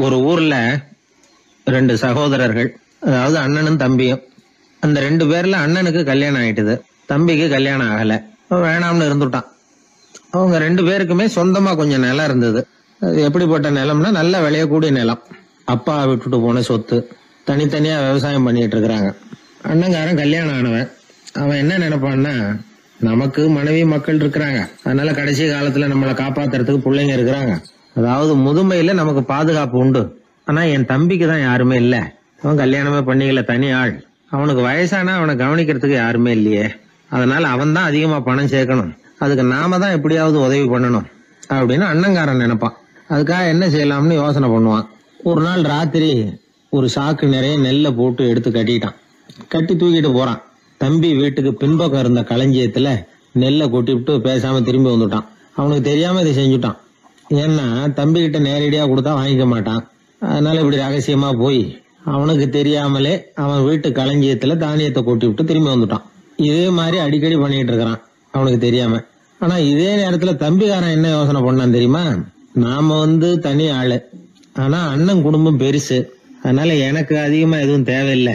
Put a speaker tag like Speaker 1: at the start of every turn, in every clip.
Speaker 1: ஒரு ஊர்ல ரெண்டு சகோதரர்கள், அதாவது அண்ணனும் தம்பியும். அந்த ரெண்டு பேர்ல அண்ணனுக்கு கல்யாணம் ஆயிட்டுது, தம்பிக்கு கல்யாணம் ஆகல. வேணாம்னு இருந்துட்டான். அவங்க ரெண்டு பேருக்குமே சொந்தமா கொஞ்சம் நிலம் இருந்தது. அது எப்படிப்பட்ட நிலம்னா நல்ல விளையக்கூடிய நிலம். அப்பா விட்டுட்டு போன சொத்து. தனித்தனியா விவசாயம் பண்ணிட்டு இருக்கிறாங்க. அண்ணங்காரன் கல்யாணம் ஆனவன். அவன் என்ன நினைப்பான்னா, நமக்கு மனைவி மக்கள் இருக்கிறாங்க, அதனால கடைசி காலத்துல நம்மளை காப்பாத்துறதுக்கு பிள்ளைங்க இருக்கிறாங்க, அதாவது முதுமையில நமக்கு பாதுகாப்பு உண்டு. ஆனா என் தம்பிக்கு தான் யாருமே இல்ல. அவன் கல்யாணமே பண்ணிக்கல, தனி ஆள். அவனுக்கு வயசானா அவனை கவனிக்கிறதுக்கு யாருமே இல்லையே. அதனால அவன் தான் அதிகமா பணம் சேர்க்கணும், அதுக்கு நாம தான் எப்படியாவது உதவி பண்ணணும் அப்படின்னு அண்ணங்காரன் நினைப்பான். அதுக்காக என்ன செய்யலாம்னு யோசனை பண்ணுவான். ஒரு நாள் ராத்திரி ஒரு சாக்கு நிறைய நெல்லை போட்டு எடுத்து கட்டிட்டான். கட்டி தூக்கிட்டு போறான். தம்பி வீட்டுக்கு பின்பக்கம் இருந்த களஞ்சியத்துல நெல்லை கொட்டிவிட்டு பேசாம திரும்பி வந்துட்டான். அவனுக்கு தெரியாம இதை செஞ்சுட்டான். ஏன்னா தம்பி கிட்ட நேரடியா கொடுத்தா வாங்கிக்க மாட்டான். அதனால இப்படி ரகசியமா போய் அவனுக்கு தெரியாமலே அவன் வீட்டு களஞ்சியத்துல தானியத்தை கொட்டி விட்டு திரும்பி வந்துட்டான். இதே மாதிரி அடிக்கடி பண்ணிட்டு இருக்கிறான் அவனுக்கு தெரியாம. ஆனா இதே நேரத்துல தம்பிக்காரன் என்ன யோசனை பண்ணான் தெரியுமா? நாம தனி ஆளு, ஆனா அண்ணன் குடும்பம் பெருசு, அதனால எனக்கு அதிகமா எதுவும் தேவையில்லை,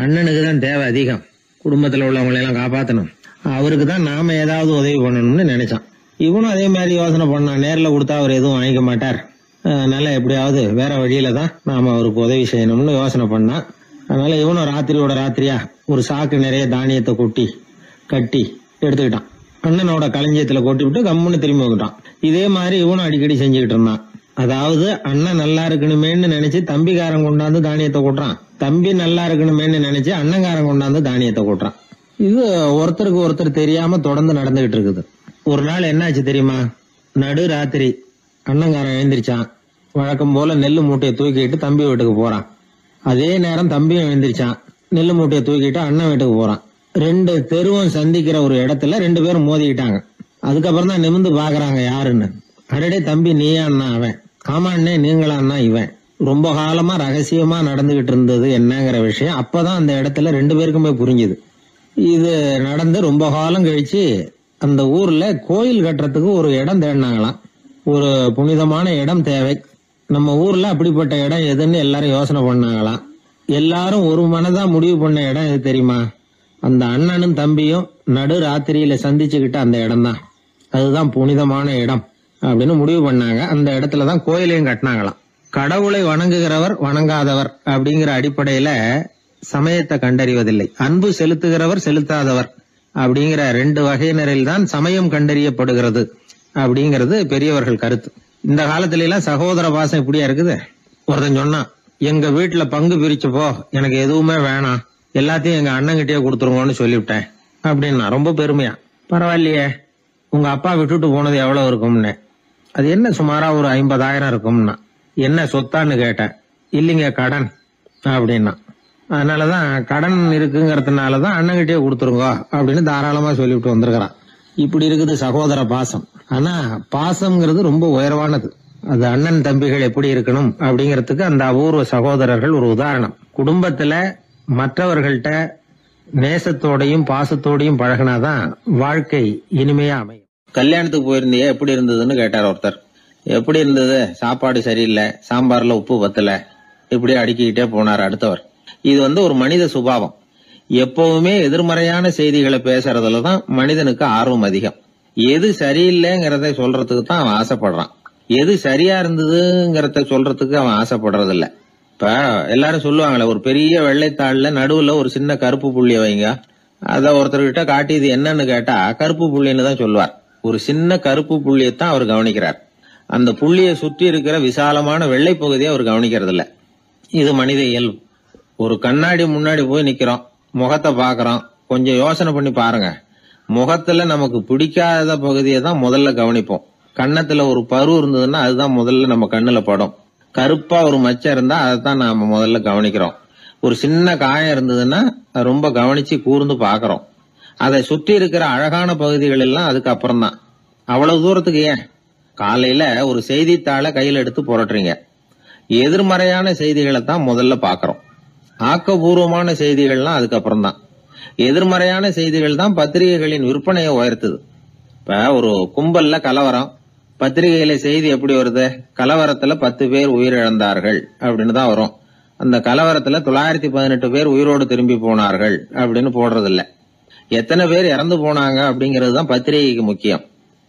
Speaker 1: அண்ணனுக்கு தான் தேவை அதிகம். குடும்பத்துல உள்ளவங்களை எல்லாம் காப்பாத்தணும், அவருக்கு தான் நாம ஏதாவது உதவி பண்ணணும்னு நினைச்சான். இவனும் அதே மாதிரி யோசனை பண்ணான். நேர்ல கொடுத்தா அவர் எதுவும் வாங்கிக்க மாட்டார், அதனால எப்படியாவது வேற வழியில தான் நாம அவருக்கு உதவி செய்யணும்னு யோசனை பண்ணான். அதனால இவனும் ராத்திரியோட ராத்திரியா ஒரு சாக்கு நிறைய தானியத்தை கொட்டி கட்டி எடுத்துக்கிட்டான். அண்ணனோட களஞ்சியத்துல கொட்டி விட்டு கம்முன்னு திரும்பி வந்துட்டான். இதே மாதிரி இவனும் அடிக்கடி செஞ்சுக்கிட்டு இருந்தான். அதாவது அண்ணன் நல்லா இருக்கணுமேன்னு நினைச்சு தம்பிக்காரன் கொண்டாந்து தானியத்தை கொட்டுறான், தம்பி நல்லா இருக்கணுமேன்னு நினைச்சு அண்ணங்காரன் கொண்டாந்து தானியத்தை கொட்டுறான். இது ஒருத்தருக்கு ஒருத்தர் தெரியாம தொடர்ந்து நடந்துகிட்டு இருக்குது. ஒரு நாள் என்னாச்சு தெரியுமா? நடு ராத்திரி அண்ணங்காரன் எழுந்திரிச்சான். வழக்கம் போல நெல்லு மூட்டையை தூக்கிட்டு தம்பி வீட்டுக்கு போறான். அதே நேரம் தம்பியும் எழுந்திரிச்சான். நெல்லு மூட்டையை தூக்கிட்டு அண்ணன் வீட்டுக்கு போறான். ரெண்டு தெருவும் சந்திக்கிற ஒரு இடத்துல ரெண்டு பேரும் மோதிக்கிட்டாங்க. அதுக்கப்புறம் தான் நிமிந்து பாக்குறாங்க யாருன்னு. அடடே தம்பி நீயா அண்ணா அவன், ஆமா அண்ணே நீங்களா அண்ணா இவன். ரொம்ப காலமா ரகசியமா நடந்துகிட்டு இருந்தது என்னங்கிற விஷயம் அப்பதான் அந்த இடத்துல ரெண்டு பேருக்குமே புரிஞ்சுது. இது நடந்து ரொம்ப காலம் கழிச்சு அந்த ஊர்ல கோயில் கட்டுறதுக்கு ஒரு இடம் தேடினாங்களாம். ஒரு புனிதமான இடம் தேவை, நம்ம ஊர்ல அப்படிப்பட்ட இடம் எதுன்னு எல்லாரும் யோசனை பண்ணாங்களாம். எல்லாரும் ஒரு மனதா முடிவு பண்ண இடம் எது தெரியுமா? அந்த அண்ணனும் தம்பியும் நடு ராத்திரியில சந்திச்சுக்கிட்ட அந்த இடம் தான். அதுதான் புனிதமான இடம் அப்படின்னு முடிவு பண்ணாங்க. அந்த இடத்துலதான் கோயிலையும் கட்டினாங்களாம். கடவுளை வணங்குகிறவர் வணங்காதவர் அப்படிங்கிற அடிப்படையில சமயத்தை கண்டறிவதில்லை, அன்பு செலுத்துகிறவர் செலுத்தாதவர் அப்படிங்கிற ரெண்டு வகையினரில் தான் சமயம் கண்டறியப்படுகிறது அப்படிங்கிறது பெரியவர்கள் கருத்து. இந்த காலத்துல எல்லாம் சகோதர பாசம் இப்படியா இருக்குது. ஒருத்தன் சொன்னான், எங்க வீட்டுல பங்கு பிரிச்சு போ, எனக்கு எதுவுமே வேணாம், எல்லாத்தையும் எங்க அண்ணங்கிட்டே கொடுத்துருங்கன்னு சொல்லிவிட்டேன் அப்படின்னா ரொம்ப பெருமையா. பரவாயில்லையே, உங்க அப்பா விட்டுட்டு போனது எவ்வளவு இருக்கும்னு. அது என்ன சுமாரா ஒரு 50,000 இருக்கும்னா. என்ன சொத்தான்னு கேட்டேன். இல்லைங்க கடன் அப்படின்னா. அதனாலதான் கடன் இருக்குங்கிறதுனாலதான் அண்ணங்கிட்டே கொடுத்துருங்க அப்படின்னு தாராளமா சொல்லிவிட்டு வந்திருக்கிறான். இப்படி இருக்குது சகோதர பாசம். ஆனா பாசம்ங்கிறது ரொம்ப உயர்வானது. அது அண்ணன் தம்பிகள் எப்படி இருக்கணும் அப்படிங்கறதுக்கு அந்த அபூர்வ சகோதரர்கள் ஒரு உதாரணம். குடும்பத்துல மற்றவர்கள்ட்ட நேசத்தோடையும் பாசத்தோடையும் பழகினாதான் வாழ்க்கை இனிமையா அமையும். கல்யாணத்துக்கு போயிருந்தியா, எப்படி இருந்ததுன்னு கேட்டார் ஒருத்தர். எப்படி இருந்தது? சாப்பாடு சரியில்லை, சாம்பார்ல உப்பு பத்தல, இப்படி அடுக்கிக்கிட்டே போனார் அடுத்தவர். இது ஒரு மனித சுபாவம். எப்பவுமே எதிர்மறையான செய்திகளை பேசுறதுலதான் மனிதனுக்கு ஆர்வம் அதிகம். எது சரியில்லைங்கிறத சொல்றதுக்கு தான் அவன் ஆசைப்படுறான், எது சரியா இருந்ததுங்கிறத சொல்றதுக்கு அவன் ஆசைப்படுறது இல்ல. இப்ப எல்லாரும் சொல்லுவாங்களே, ஒரு பெரிய வெள்ளைத்தாள்ல நடுவுல ஒரு சின்ன கருப்பு புள்ளிய வைங்க, அத ஒருத்தர்கிட்ட காட்டி இது என்னன்னு கேட்டா கருப்பு புள்ளின்னு தான் சொல்லுவார். ஒரு சின்ன கருப்பு புள்ளியத்தான் அவர் கவனிக்கிறார், அந்த புள்ளிய சுற்றி இருக்கிற விசாலமான வெள்ளை பகுதியை அவர் கவனிக்கிறது இல்ல. இது மனித இயல்பு. ஒரு கண்ணாடி முன்னாடி போய் நிக்கிறோம், முகத்தை பாக்குறோம், கொஞ்சம் யோசனை பண்ணி பாருங்க. முகத்துல நமக்கு பிடிக்காத பகுதியை தான் முதல்ல கவனிப்போம். கன்னத்துல ஒரு பரு இருந்ததுன்னா அதுதான் முதல்ல நம்ம கண்ணுல படும். கருப்பா ஒரு மச்சம் இருந்தா அதைத்தான் நாம முதல்ல கவனிக்கிறோம். ஒரு சின்ன காயம் இருந்ததுன்னா ரொம்ப கவனிச்சு கூர்ந்து பாக்குறோம். அதை சுற்றி இருக்கிற அழகான பகுதிகள் எல்லாம் அதுக்கு அப்புறம் தான். அவ்வளவு தூரத்துக்கு ஏன் காலையில ஒரு செய்தித்தாளை கையில எடுத்து புரட்டுறீங்க, எதிர்மறையான செய்திகளை தான் முதல்ல பாக்குறோம், ஆக்கப்பூர்வமான செய்திகள்லாம் அதுக்கப்புறம் தான். எதிர்மறையான செய்திகள் தான் பத்திரிகைகளின் விற்பனையை உயர்த்துது. இப்ப ஒரு கும்பல்ல கலவரம், பத்திரிகையில செய்தி எப்படி வருது? கலவரத்துல 10 பேர் உயிரிழந்தார்கள் அப்படின்னு தான் வரும். அந்த கலவரத்துல 918 பேர் உயிரோடு திரும்பி போனார்கள் அப்படின்னு போடுறது இல்ல. எத்தனை பேர் இறந்து போனாங்க அப்படிங்கிறது தான் பத்திரிகைக்கு முக்கியம்.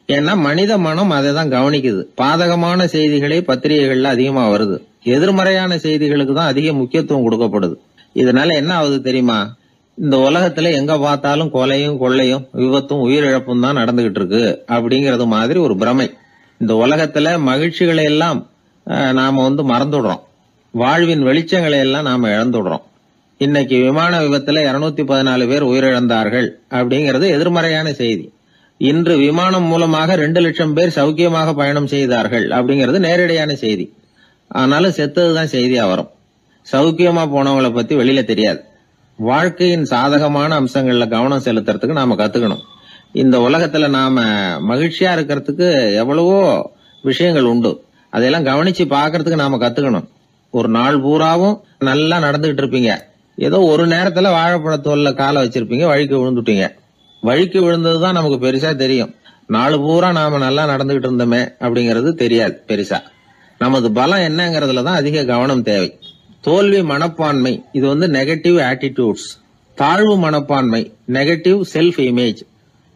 Speaker 1: ஏன்னா மனித மனம் அதை தான் கவனிக்குது. பாதகமான செய்திகளே பத்திரிகைகள்ல அதிகமா வருது, எதிர்மறையான செய்திகளுக்கு தான் அதிக முக்கியத்துவம் கொடுக்கப்படுது. இதனால என்ன ஆகுது தெரியுமா? இந்த உலகத்துல எங்க பார்த்தாலும் கொலையும் கொள்ளையும் விபத்தும் உயிரிழப்பும் தான் நடந்துகிட்டு இருக்கு அப்படிங்கறது மாதிரி ஒரு பிரமை. இந்த உலகத்துல மகிழ்ச்சிகளை எல்லாம் நாம மறந்துடுறோம். வாழ்வின் வெளிச்சங்களை எல்லாம் நாம இழந்துடுறோம். இன்னைக்கு விமான விபத்துல 214 பேர் உயிரிழந்தார்கள் அப்படிங்கிறது எதிர்மறையான செய்தி. இன்று விமானம் மூலமாக 2 லட்சம் பேர் சௌக்கியமாக பயணம் செய்தார்கள் அப்படிங்கிறது நேரடியான செய்தி. ஆனாலும் செத்ததுதான் செய்தியா வரும். சௌக்கியமா போனவங்களை பத்தி வெளியில தெரியாது. வாழ்க்கையின் சாதகமான அம்சங்கள்ல கவனம் செலுத்துறதுக்கு நாம கத்துக்கணும். இந்த உலகத்துல நாம மகிழ்ச்சியா இருக்கிறதுக்கு எவ்வளவோ விஷயங்கள் உண்டு. அதையெல்லாம் கவனிச்சு பாக்குறதுக்கு நாம கத்துக்கணும். ஒரு நாள் பூராவும் நல்லா நடந்துகிட்டு இருப்பீங்க. ஏதோ ஒரு நேரத்துல வாழைப்பழத்தோல்ல காலை வச்சிருப்பீங்க, வழிக்கு விழுந்துட்டீங்க. வழிக்கு விழுந்ததுதான் நமக்கு பெருசா தெரியும். நாலு பூரா நாம நல்லா நடந்துகிட்டு இருந்தோமே அப்படிங்கறது தெரியாது பெருசா. நமது பலம் என்னங்கறதுலதான் அதிக கவனம் தேவை. தோல்வி மனப்பான்மை இது நெகட்டிவ் ஆட்டிடியூட்ஸ். தாழ்வு மனப்பான்மை நெகட்டிவ் செல்ஃப் இமேஜ்.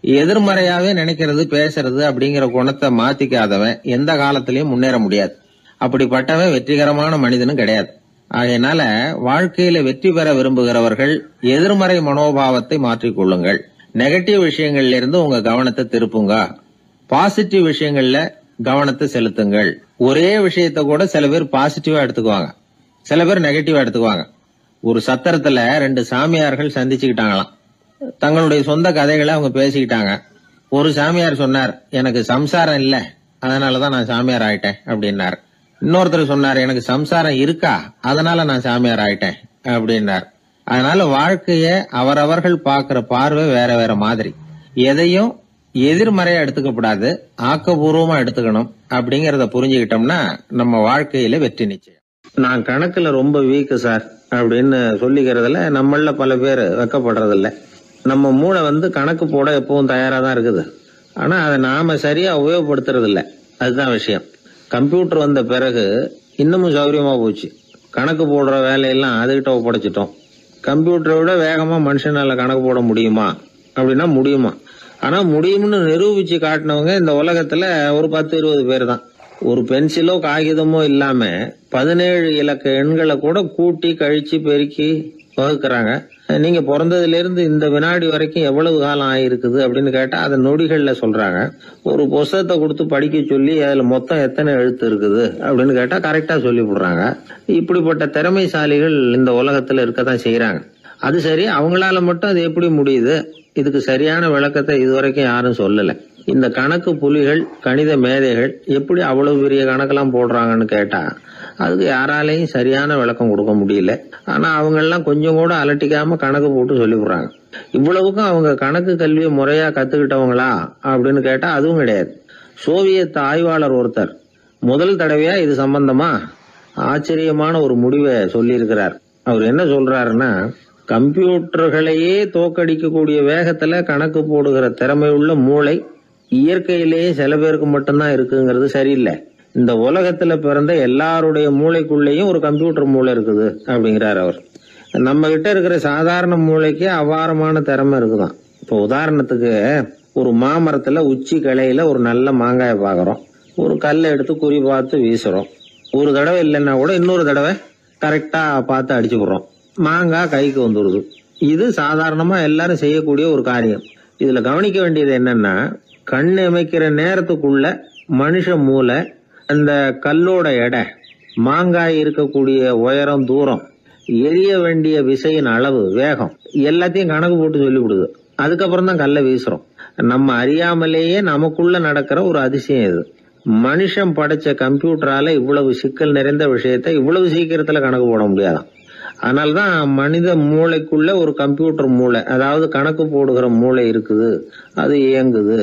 Speaker 1: எதிர்மறையாவே நினைக்கிறது பேசுறது அப்படிங்கிற குணத்தை மாத்திக்காதவன் எந்த காலத்திலயும் முன்னேற முடியாது. அப்படிப்பட்டவன் வெற்றிகரமான மனிதனும் கிடையாது. ஆகையினால வாழ்க்கையில வெற்றி பெற விரும்புகிறவர்கள் எதிர்மறை மனோபாவத்தை மாற்றிக்கொள்ளுங்கள். நெகட்டிவ் விஷயங்கள்ல இருந்து உங்க கவனத்தை திருப்புங்க. பாசிட்டிவ் விஷயங்கள்ல கவனத்தை செலுத்துங்கள். ஒரே விஷயத்த கூட சில பேர் பாசிட்டிவா எடுத்துக்குவாங்க, சில பேர் நெகட்டிவா எடுத்துக்குவாங்க. ஒரு சத்திரத்துல 2 சாமியார்கள் சந்திச்சுக்கிட்டாங்களாம். தங்களுடைய சொந்த கதைகளை அவங்க பேசிக்கிட்டாங்க. ஒரு சாமியார் சொன்னார், எனக்கு சம்சாரம் இல்ல, அதனாலதான் நான் சாமியார் ஆயிட்டேன் அப்படின்னார். இன்னொருத்தர் சொன்னார், எனக்கு சம்சாரம் இருக்கா, அதனால நான் சாமியார் ஆயிட்டேன் அப்படின்னார். அதனால வாழ்க்கைய அவரவர்கள் பாக்குற பார்வை வேற வேற மாதிரி. எதையும் எதிர்மறையா எடுத்துக்கப்படாது, ஆக்கப்பூர்வமா எடுத்துக்கணும். அப்படிங்கறத புரிஞ்சுக்கிட்டோம்னா நம்ம வாழ்க்கையில வெற்றி நிச்சயம். நான் கணக்குல ரொம்ப வீக்கு சார் அப்படின்னு சொல்லிக்கிறதுல நம்மள பல பேர் வெக்கப்படுறது இல்ல. நம்ம மூளை கணக்கு போட எப்பவும் தயாரா தான் இருக்குது. ஆனா அதை நாம சரியா உபயோகப்படுத்துறது இல்ல, அதுதான் விஷயம். கம்ப்யூட்டர் வந்த பிறகு இன்னமும் சௌகரியமா போச்சு. கணக்கு போடுற வேலையெல்லாம் அதுகிட்ட ஒப்படைச்சிட்டோம். கம்ப்யூட்டரை விட வேகமா மனுஷனால கணக்கு போட முடியுமா அப்படின்னா முடியுமா. ஆனா முடியும்னு நிரூபிச்சு காட்டினவங்க இந்த உலகத்துல ஒரு 10-20 பேர் தான். ஒரு பென்சிலோ காகிதமோ இல்லாம 17 இலக்க எண்களை கூட கூட்டி கழிச்சு பெருக்கி வகுக்கிறாங்க. நீங்க பிறந்ததுல இருந்து இந்த வினாடி வரைக்கும் எவ்வளவு காலம் ஆயிருக்குது அப்படின்னு கேட்டா அதை நொடிகள்ல சொல்றாங்க. ஒரு புத்தகத்தை கொடுத்து படிக்க சொல்லி அதுல மொத்தம் எத்தனை எழுத்து இருக்குது அப்படின்னு கேட்டா கரெக்டா சொல்லி விடுறாங்க. இப்படிப்பட்ட திறமைசாலிகள் இந்த உலகத்துல இருக்கத்தான் செய்யறாங்க. அது சரி, அவங்களால மட்டும் அது எப்படி முடியுது? இதுக்கு சரியான விளக்கத்தை இதுவரைக்கும் யாரும் சொல்லல. இந்த கணக்கு புலிகள், கணித மேதைகள் எப்படி அவ்வளவு பெரிய கணக்கெல்லாம் போடுறாங்கன்னு கேட்டா அதுக்கு யாராலையும் சரியான விளக்கம் கொடுக்க முடியல. ஆனா அவங்க எல்லாம் கொஞ்சம் கூட அலட்டிக்காம கணக்கு போட்டு சொல்லி விடுறாங்க. இவ்வளவுக்கும் அவங்க கணக்கு கல்வியை முறையா கத்துக்கிட்டவங்களா அப்படின்னு கேட்டா அதுவும் கிடையாது. சோவியத் ஆய்வாளர் ஒருத்தர் முதல் தடவையா இது சம்பந்தமா ஆச்சரியமான ஒரு முடிவை சொல்லி இருக்கிறார். அவர் என்ன சொல்றாருன்னா, கம்ப்யூட்டர்களையே தோக்கடிக்கக்கூடிய வேகத்துல கணக்கு போடுகிற திறமையுள்ள மூளை இயற்கையிலேயே சில பேருக்கு மட்டும்தான் இருக்குங்கிறது சரியில்லை. இந்த உலகத்துல பிறந்த எல்லாருடைய மூளைக்குள்ளேயும் ஒரு கம்ப்யூட்டர் மூளை இருக்குது அப்படிங்கிறார் அவர். நம்ம கிட்ட இருக்கிற சாதாரண மூளைக்கு அபாரமான திறமை இருக்குதான். இப்போ உதாரணத்துக்கு ஒரு மாமரத்துல உச்சி கிளையில ஒரு நல்ல மாங்காயை பாக்குறோம். ஒரு கல்லை எடுத்து குறி பார்த்து வீசுறோம். ஒரு தடவை இல்லைன்னா கூட இன்னொரு தடவை கரெக்டா பார்த்து அடிச்சு விடுறோம். மாங்காய் கைக்கு வந்துடுது. இது சாதாரணமா எல்லாரும் செய்யக்கூடிய ஒரு காரியம். இதுல கவனிக்க வேண்டியது என்னன்னா, கண் அமைக்கிற நேரத்துக்குள்ள மனுஷ மூளை அந்த கல்லோட எடை, மாங்காய் இருக்கக்கூடிய உயரம், தூரம், எரிய வேண்டிய விசையின் அளவு, வேகம் எல்லாத்தையும் கணக்கு போட்டு சொல்லி விடுது. அதுக்கப்புறம் தான் கல்லை வீசுறோம். நம்ம அறியாமலேயே நமக்குள்ள நடக்கிற ஒரு அதிசயம் இது. மனுஷன் படைச்ச கம்ப்யூட்டரால இவ்வளவு சிக்கல் நிறைந்த விஷயத்த இவ்வளவு சீக்கிரத்துல கணக்கு போட முடியாதான். அதனாலதான் மனித மூளைக்குள்ள ஒரு கம்ப்யூட்டர் மூளை, அதாவது கணக்கு போடுகிற மூளை இருக்குது, அது இயங்குது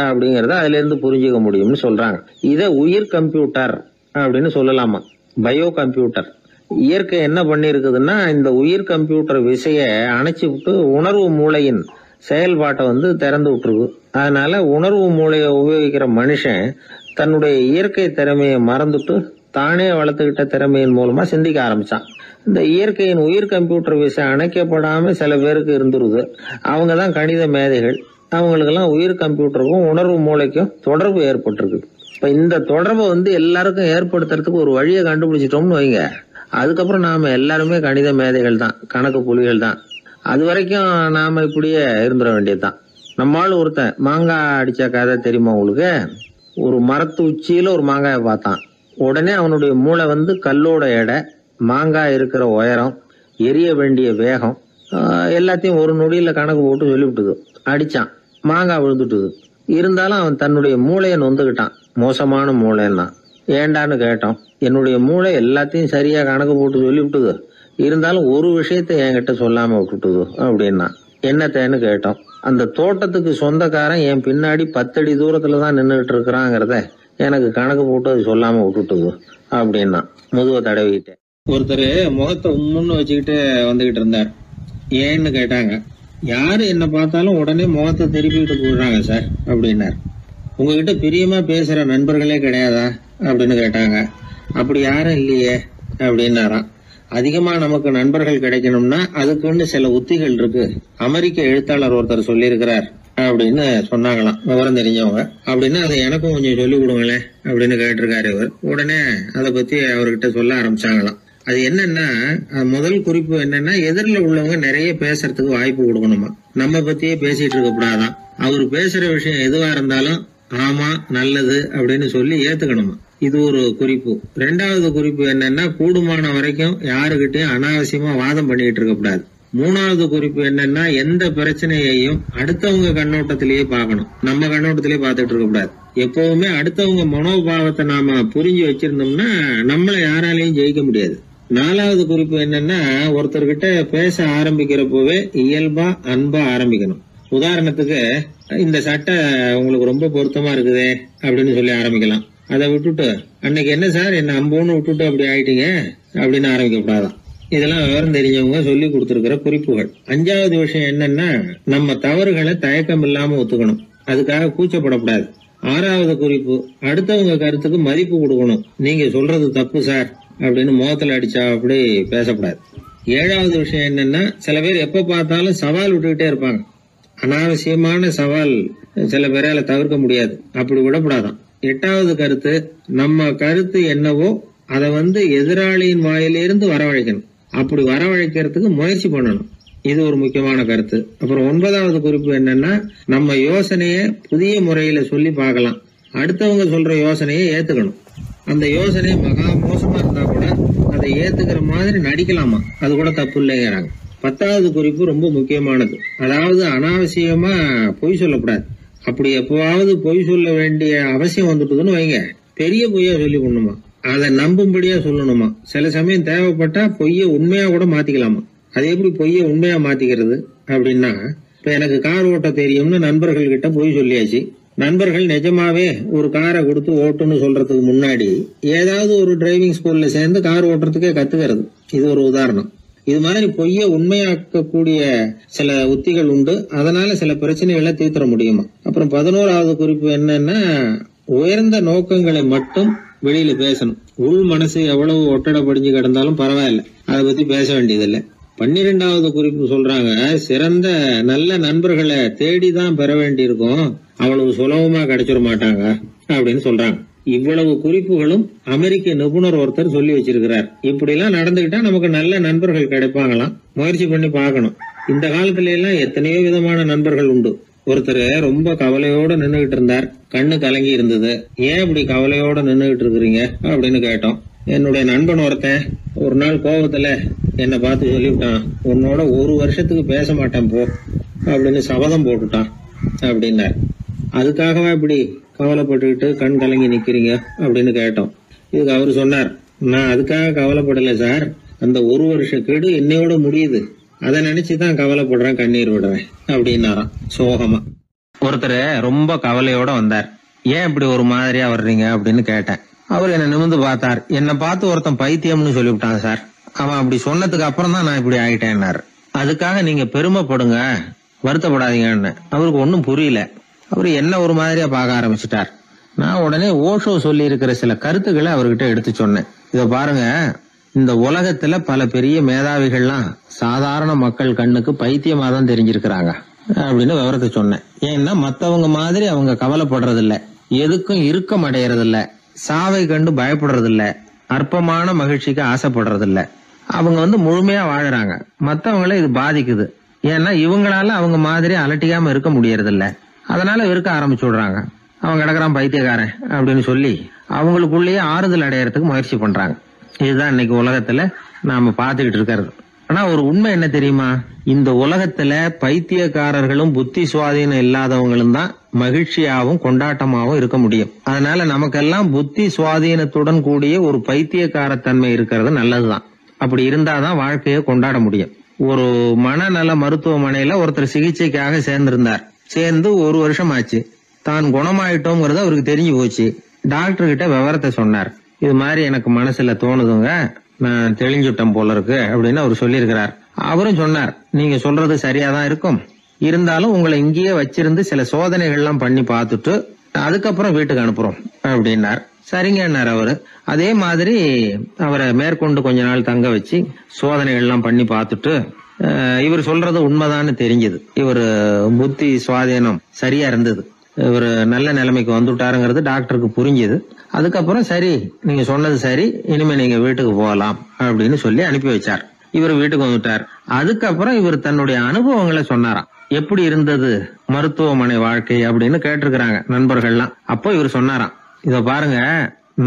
Speaker 1: அப்படிங்கறத அதுல இருந்து புரிஞ்சுக்க முடியும்னு சொல்றாங்க. இத உயிர் கம்ப்யூட்டர் அப்படின்னு சொல்லலாமா, பயோ கம்ப்யூட்டர். இயற்கை என்ன பண்ணி இருக்குதுன்னா, இந்த உயிர் கம்ப்யூட்டர் விசைய அணைச்சு விட்டு உணர்வு மூளையின் செயல்பாட்டை திறந்து விட்டுருக்கு. அதனால உணர்வு மூளையை உபயோகிக்கிற மனுஷன் தன்னுடைய இயற்கை திறமையை மறந்துட்டு தானே வளர்த்துக்கிட்ட திறமையின் மூலமா சிந்திக்க ஆரம்பிச்சான். இந்த இயற்கையின் உயிர் கம்ப்யூட்டர் விசை அணைக்கப்படாம சில பேருக்கு இருந்துருது. அவங்கதான் கணித மேதைகள். அவங்களுக்கெல்லாம் உயிர் கம்ப்யூட்டருக்கும் உணர்வு மூளைக்கும் தொடர்பு ஏற்பட்டிருக்கு. இப்ப இந்த தொடர்பை எல்லாருக்கும் ஏற்படுத்துறதுக்கு ஒரு வழியை கண்டுபிடிச்சிட்டோம்னு வைங்க, அதுக்கப்புறம் நாம எல்லாருமே கணித மேதைகள் தான், கணக்கு புலிகள் தான். அது வரைக்கும் நாம இப்படியே இருந்துட வேண்டியதுதான். நம்மால் ஒருத்தன் மாங்காய் அடிச்ச கதை தெரியுமா உங்களுக்கு? ஒரு மரத்து உச்சியில ஒரு மாங்காயை பார்த்தான். உடனே அவனுடைய மூளை கல்லோட எடை, மாங்காய் இருக்கிற உயரம், எரிய வேண்டிய வேகம் எல்லாத்தையும் ஒரு நொடியில கணக்கு போட்டு சொல்லிவிட்டுது. அடிச்சான், மாங்காய் விழுந்துட்டுது. இருந்தாலும் அவன் தன்னுடைய மூளையை நொந்துக்கிட்டான். மோசமான மூளைன்னா ஏண்டான்னு கேட்டோம். என்னுடைய மூளை எல்லாத்தையும் சரியா கணக்கு போட்டு சொல்லிவிட்டுது, இருந்தாலும் ஒரு விஷயத்த என்கிட்ட சொல்லாம விட்டுட்டுது அப்படின்னா. என்னத்தேன்னு கேட்டோம். அந்த தோட்டத்துக்கு சொந்தக்காரன் என் பின்னாடி 10 அடி தூரத்துலதான் நின்றுகிட்டு இருக்கிறாங்கிறத எனக்கு கணக்கு போட்டு அது சொல்லாம விட்டுட்டுது அப்படின்னா. முதுவை தடவிக்கிட்டேன். ஒருத்தர் முகத்தை உம்முன்னு வச்சுக்கிட்டு வந்துகிட்டு இருந்தார். ஏன்னு கேட்டாங்க. யாரு என்ன பார்த்தாலும் உடனே முகத்தை திருப்பிட்டு போடுறாங்க சார் அப்படின்னார். உங்ககிட்ட பிரியமா பேசுற நண்பர்களே கிடையாதா அப்படின்னு கேட்டாங்க. அப்படி யாரும் இல்லையே அப்படின்னாராம். அதிகமா நமக்கு நண்பர்கள் கிடைக்கணும்னா அதுக்குன்னு சில உத்திகள் இருக்கு. அமெரிக்க எழுத்தாளர் ஒருத்தர் சொல்லியிருக்கிறார் அப்படின்னு சொன்னாங்களாம், விவரம் தெரிஞ்சவங்க. அப்படின்னு அதை எனக்கும் கொஞ்சம் சொல்லி கொடுங்களேன் அப்படின்னு கேட்டிருக்காரு இவர். உடனே அதை பத்தி அவர்கிட்ட சொல்ல ஆரம்பிச்சாங்களாம். அது என்னன்னா, முதல் குறிப்பு என்னன்னா, எதிரில் உள்ளவங்க நிறைய பேசுறதுக்கு வாய்ப்பு கொடுக்கணுமா. நம்ம பத்தியே பேசிட்டு இருக்க கூடாதான். அவர் பேசுற விஷயம் எதுவா இருந்தாலும் ஆமா நல்லது அப்படின்னு சொல்லி ஏத்துக்கணுமா. இது ஒரு குறிப்பு. 2வது குறிப்பு என்னன்னா, கூடுமான வரைக்கும் யாருகிட்டயும் அனாவசியமா வாதம் பண்ணிட்டு இருக்க கூடாது. 3வது குறிப்பு என்னன்னா, எந்த பிரச்சனையையும் அடுத்தவங்க கண்ணோட்டத்திலேயே பார்க்கணும், நம்ம கண்ணோட்டத்திலேயே பார்த்துட்டு இருக்க கூடாது. எப்பவுமே அடுத்தவங்க மனோபாவத்தை நாம புரிஞ்சு வச்சிருந்தோம்னா நம்மள யாராலையும் ஜெயிக்க முடியாது. 4வது குறிப்பு என்னன்னா, ஒருத்தர்கிட்ட பேச ஆரம்பிக்கிறப்பவே இயல்பா அன்பா ஆரம்பிக்கணும். உதாரணத்துக்கு, இந்த சட்டை உங்களுக்கு ரொம்ப பொருத்தமா இருக்குதே அப்படின்னு சொல்லி ஆரம்பிக்கலாம். அதை விட்டுட்டு அன்னைக்கு என்ன சார் என்ன அம்போன்னு விட்டுட்டு அப்படி ஆயிட்டீங்க அப்படின்னு ஆரம்பிக்க கூடாதான். இதெல்லாம் விவரம் தெரிஞ்சவங்க சொல்லி கொடுத்திருக்கிற குறிப்புகள். 5வது விஷயம் என்னன்னா, நம்ம தவறுகளை தயக்கம் இல்லாம ஒத்துக்கணும், அதுக்காக கூச்சப்படக்கூடாது. 6வது குறிப்பு, அடுத்தவங்க கருத்துக்கு மதிப்பு கொடுக்கணும். நீங்க சொல்றது தப்பு சார் அப்படின்னு முகத்துல அடிச்சா அப்படி பேசக்கூடாது. 7வது விஷயம் என்னன்னா, சில பேர் எப்ப பார்த்தாலும் சவால் விட்டுக்கிட்டே இருப்பாங்க. அனாவசியமான சவால் சில பேரால தவிர்க்க முடியாது, அப்படி விடக்கூடாதான். 8வது கருத்து, நம்ம கருத்து என்னவோ அதை எதிராளியின் வாயிலிருந்து வரவழைக்கணும். அப்படி வரவழைக்கிறதுக்கு முயற்சி பண்ணணும். இது ஒரு முக்கியமான கருத்து. அப்புறம் 9வது குறிப்பு என்னன்னா, நம்ம யோசனைய புதிய முறையில சொல்லி பார்க்கலாம். அடுத்தவங்க சொல்ற யோசனையை ஏத்துக்கணும். அந்த யோசனை மகா மோசமா இருந்தா கூட அதை ஏத்துக்கிற மாதிரி நடிக்கலாமா, அது கூட தப்பு இல்லைங்கிறாங்க. 10வது குறிப்பு ரொம்ப முக்கியமானது. அதாவது அனாவசியமா பொய் சொல்லக்கூடாது. அப்படி எப்பவாவது பொய் சொல்ல வேண்டிய அவசியம் வந்துட்டுதுன்னு வைங்க, பெரிய பொய்யா சொல்லி பண்ணுமா, அதை நம்பும்படியா சொல்லணுமா. சில சமயம் தேவைப்பட்டா பொய்ய உண்மையா கூட மாத்திக்கலாமா. அது எப்படி பொய்ய உண்மையா மாத்திக்கிறது அப்படின்னா, இப்ப எனக்கு கார் ஓட்ட தெரியும்னு நண்பர்கள் கிட்ட பொய் சொல்லியாச்சு. நண்பர்கள் நிஜமாவே ஒரு காரை கொடுத்து ஓட்டுன்னு சொல்றதுக்கு முன்னாடி ஏதாவது ஒரு டிரைவிங் ஸ்கூல்ல சேர்ந்து கார் ஓட்டுறதுக்கே கத்துக்கிறது. இது ஒரு உதாரணம். இது மாதிரி பொய்ய உண்மையாக்கக்கூடிய சில உத்திகள் உண்டு. அதனால சில பிரச்சனைகளை தீர்த்திட முடியுமா. அப்புறம் 11வது குறிப்பு என்னன்னா, உயர்ந்த நோக்கங்களை மட்டும் வெளியில பேசணும். உள் மனசு எவ்வளவு ஒட்டடை படிஞ்சு கிடந்தாலும் பரவாயில்ல, அதை பத்தி பேச வேண்டியதில்லை. 12வது குறிப்பு சொல்றாங்க, சிறந்த நல்ல நண்பர்களை தேடிதான் பெற வேண்டியிருக்கும், அவ்வளவு சுலபமா கிடைச்சிட மாட்டாங்க அப்படின்னு சொல்றாங்க. இவ்வளவு குறிப்புகளும் அமெரிக்க நிபுணர் ஒருத்தர் சொல்லி வச்சிருக்கிறார். இப்படி எல்லாம் நடந்துகிட்டா நமக்கு நல்ல நண்பர்கள் கிடைப்பாங்களாம். முயற்சி பண்ணி பார்க்கணும். இந்த காலத்துல எல்லாம் எத்தனையோ விதமான நண்பர்கள் உண்டு. ஒருத்தர் ரொம்ப கவலையோட நின்றுகிட்டு இருந்தார். கண்ணு கலங்கி இருந்தது. ஏன் இப்படி கவலையோட நின்றுகிட்டு இருக்கிறீங்க அப்படின்னு கேட்டோம். என்னுடைய நண்பன் ஒருத்தன் ஒரு நாள் கோபத்துல என்னை பார்த்து சொல்லிவிட்டான், உன்னோட 1 வருஷத்துக்கு பேச மாட்டேன் போ அப்படின்னு சபதம் போட்டுட்டான் அப்படின்னார். அதுக்காகவா இப்படி கவலைப்பட்டுக்கிட்டு கண் கலங்கி நிக்கிறீங்க அப்படின்னு கேட்டோம். இதுக்கு அவரு சொன்னார், நான் அதுக்காக கவலைப்படல சார், அந்த 1 வருஷ கெடு என்னையோட முடியுது, அதை நினைச்சுதான் கவலைப்படுறேன், கண்ணீர் விடுறேன் அப்படின்னாராம் சோகமா. ஒருத்தர் ரொம்ப கவலையோட வந்தார். ஏன் இப்படி ஒரு மாதிரியா வர்றீங்க அப்படின்னு கேட்டேன். அவர் என்ன நிமிர்ந்து பார்த்தார். என்னை பார்த்து ஒருத்தன் பைத்தியம்னு சொல்லிவிட்டான் சார், அவன் அப்படி சொன்னதுக்கு அப்புறம் தான் நான் இப்படி ஆயிட்டேன்னாரு. அதுக்காக நீங்க பெருமைப்படுங்க, வருத்தப்படாதீங்கன்னு. அவருக்கு ஒன்னும் புரியல. அவரு என்ன ஒரு மாதிரியா பார்க்க ஆரம்பிச்சுட்டார். நான் உடனே ஓஷோ சொல்லி இருக்கிற சில கருத்துக்களை அவர்கிட்ட எடுத்து சொன்னேன். இத பாருங்க, இந்த உலகத்துல பல பெரிய மேதாவிகள்லாம் சாதாரண மக்கள் கண்ணுக்கு பைத்தியமா தான் தெரிஞ்சிருக்கிறாங்க அப்படின்னு விவரத்தை சொன்னேன். ஏன்னா மத்தவங்க மாதிரி அவங்க கவலைப்படுறது இல்ல, எதுக்கும் இறுக்கம் அடையறது இல்ல, சாவை கண்டு பயப்படுறது இல்ல, அற்பமான மகிழ்ச்சிக்கு ஆசைப்படுறது இல்ல. அவங்க முழுமையா வாழறாங்க. மத்தவங்களை இது பாதிக்குது. ஏன்னா இவங்களால அவங்க மாதிரி அலட்டிக்காம இருக்க முடியறது இல்ல. அதனால வெறுக்க ஆரம்பிச்சு விடுறாங்க. அவன் கிடக்குறான் பைத்தியக்காரன் அப்படின்னு சொல்லி அவங்களுக்குள்ளேயே ஆறுதல் அடையறதுக்கு முயற்சி பண்றாங்க. இதுதான் இன்னைக்கு உலகத்துல நாம பாத்துக்கிட்டு இருக்கிறது. ஆனா ஒரு உண்மை என்ன தெரியுமா? இந்த உலகத்துல பைத்தியக்காரர்களும் புத்தி சுவாதீனம் இல்லாதவங்களும் தான் மகிழ்ச்சியாவும் கொண்டாட்டமாவும் இருக்க முடியும். அதனால நமக்கெல்லாம் புத்தி சுவாதீனத்துடன் கூடிய ஒரு பைத்தியக்காரத்தன்மை இருக்கிறது நல்லதுதான். அப்படி இருந்தாதான் வாழ்க்கையை கொண்டாட முடியும். ஒரு மனநல மருத்துவமனையில ஒருத்தர் சிகிச்சைக்காக சேர்ந்திருந்தார். சேர்ந்து 1 வருஷம் ஆச்சு. தான் குணமாயிட்டோங்கிறது அவருக்கு தெரிஞ்சு போச்சு. டாக்டர் கிட்ட விவரத்தை சொன்னார். இது மாதிரி எனக்கு மனசுல தோணுதுங்க, நான் தெளிஞ்சுட்டேன் போல இருக்கு அப்படின்னு அவர் சொல்லியிருக்கிறார். அவரும் சொன்னார், நீங்க சொல்றது சரியாதான் இருக்கும், இருந்தாலும் உங்களை இங்கேயே வச்சிருந்து சில சோதனைகள்லாம் பண்ணி பார்த்துட்டு அதுக்கப்புறம் வீட்டுக்கு அனுப்புறோம் அப்படின்னார். சரிங்கன்னார் அவரு. அதே மாதிரி அவரை மேற்கொண்டு கொஞ்ச நாள் தங்க வச்சு சோதனைகள்லாம் பண்ணி பார்த்துட்டு இவர் சொல்றது உண்மைதான்னு தெரிஞ்சது. இவர் புத்தி சுவாதீனம் சரியா இருந்தது, இவர் நல்ல நிலைமைக்கு வந்துட்டாருங்கிறது டாக்டருக்கு புரிஞ்சது. அதுக்கப்புறம் சரி, நீங்க சொன்னது சரி, இனிமே நீங்க வீட்டுக்கு போகலாம் அப்படின்னு சொல்லி அனுப்பி வச்சார். இவர் வீட்டுக்கு வந்துட்டார். அதுக்கப்புறம் இவர் தன்னுடைய அனுபவங்களை சொன்னாராம். எப்படி இருந்தது மருத்துவமனை வாழ்க்கை அப்படின்னு கேட்டிருக்கிறாங்க நண்பர்கள்லாம். அப்போ இவர் சொன்னாராம், இத பாருங்க,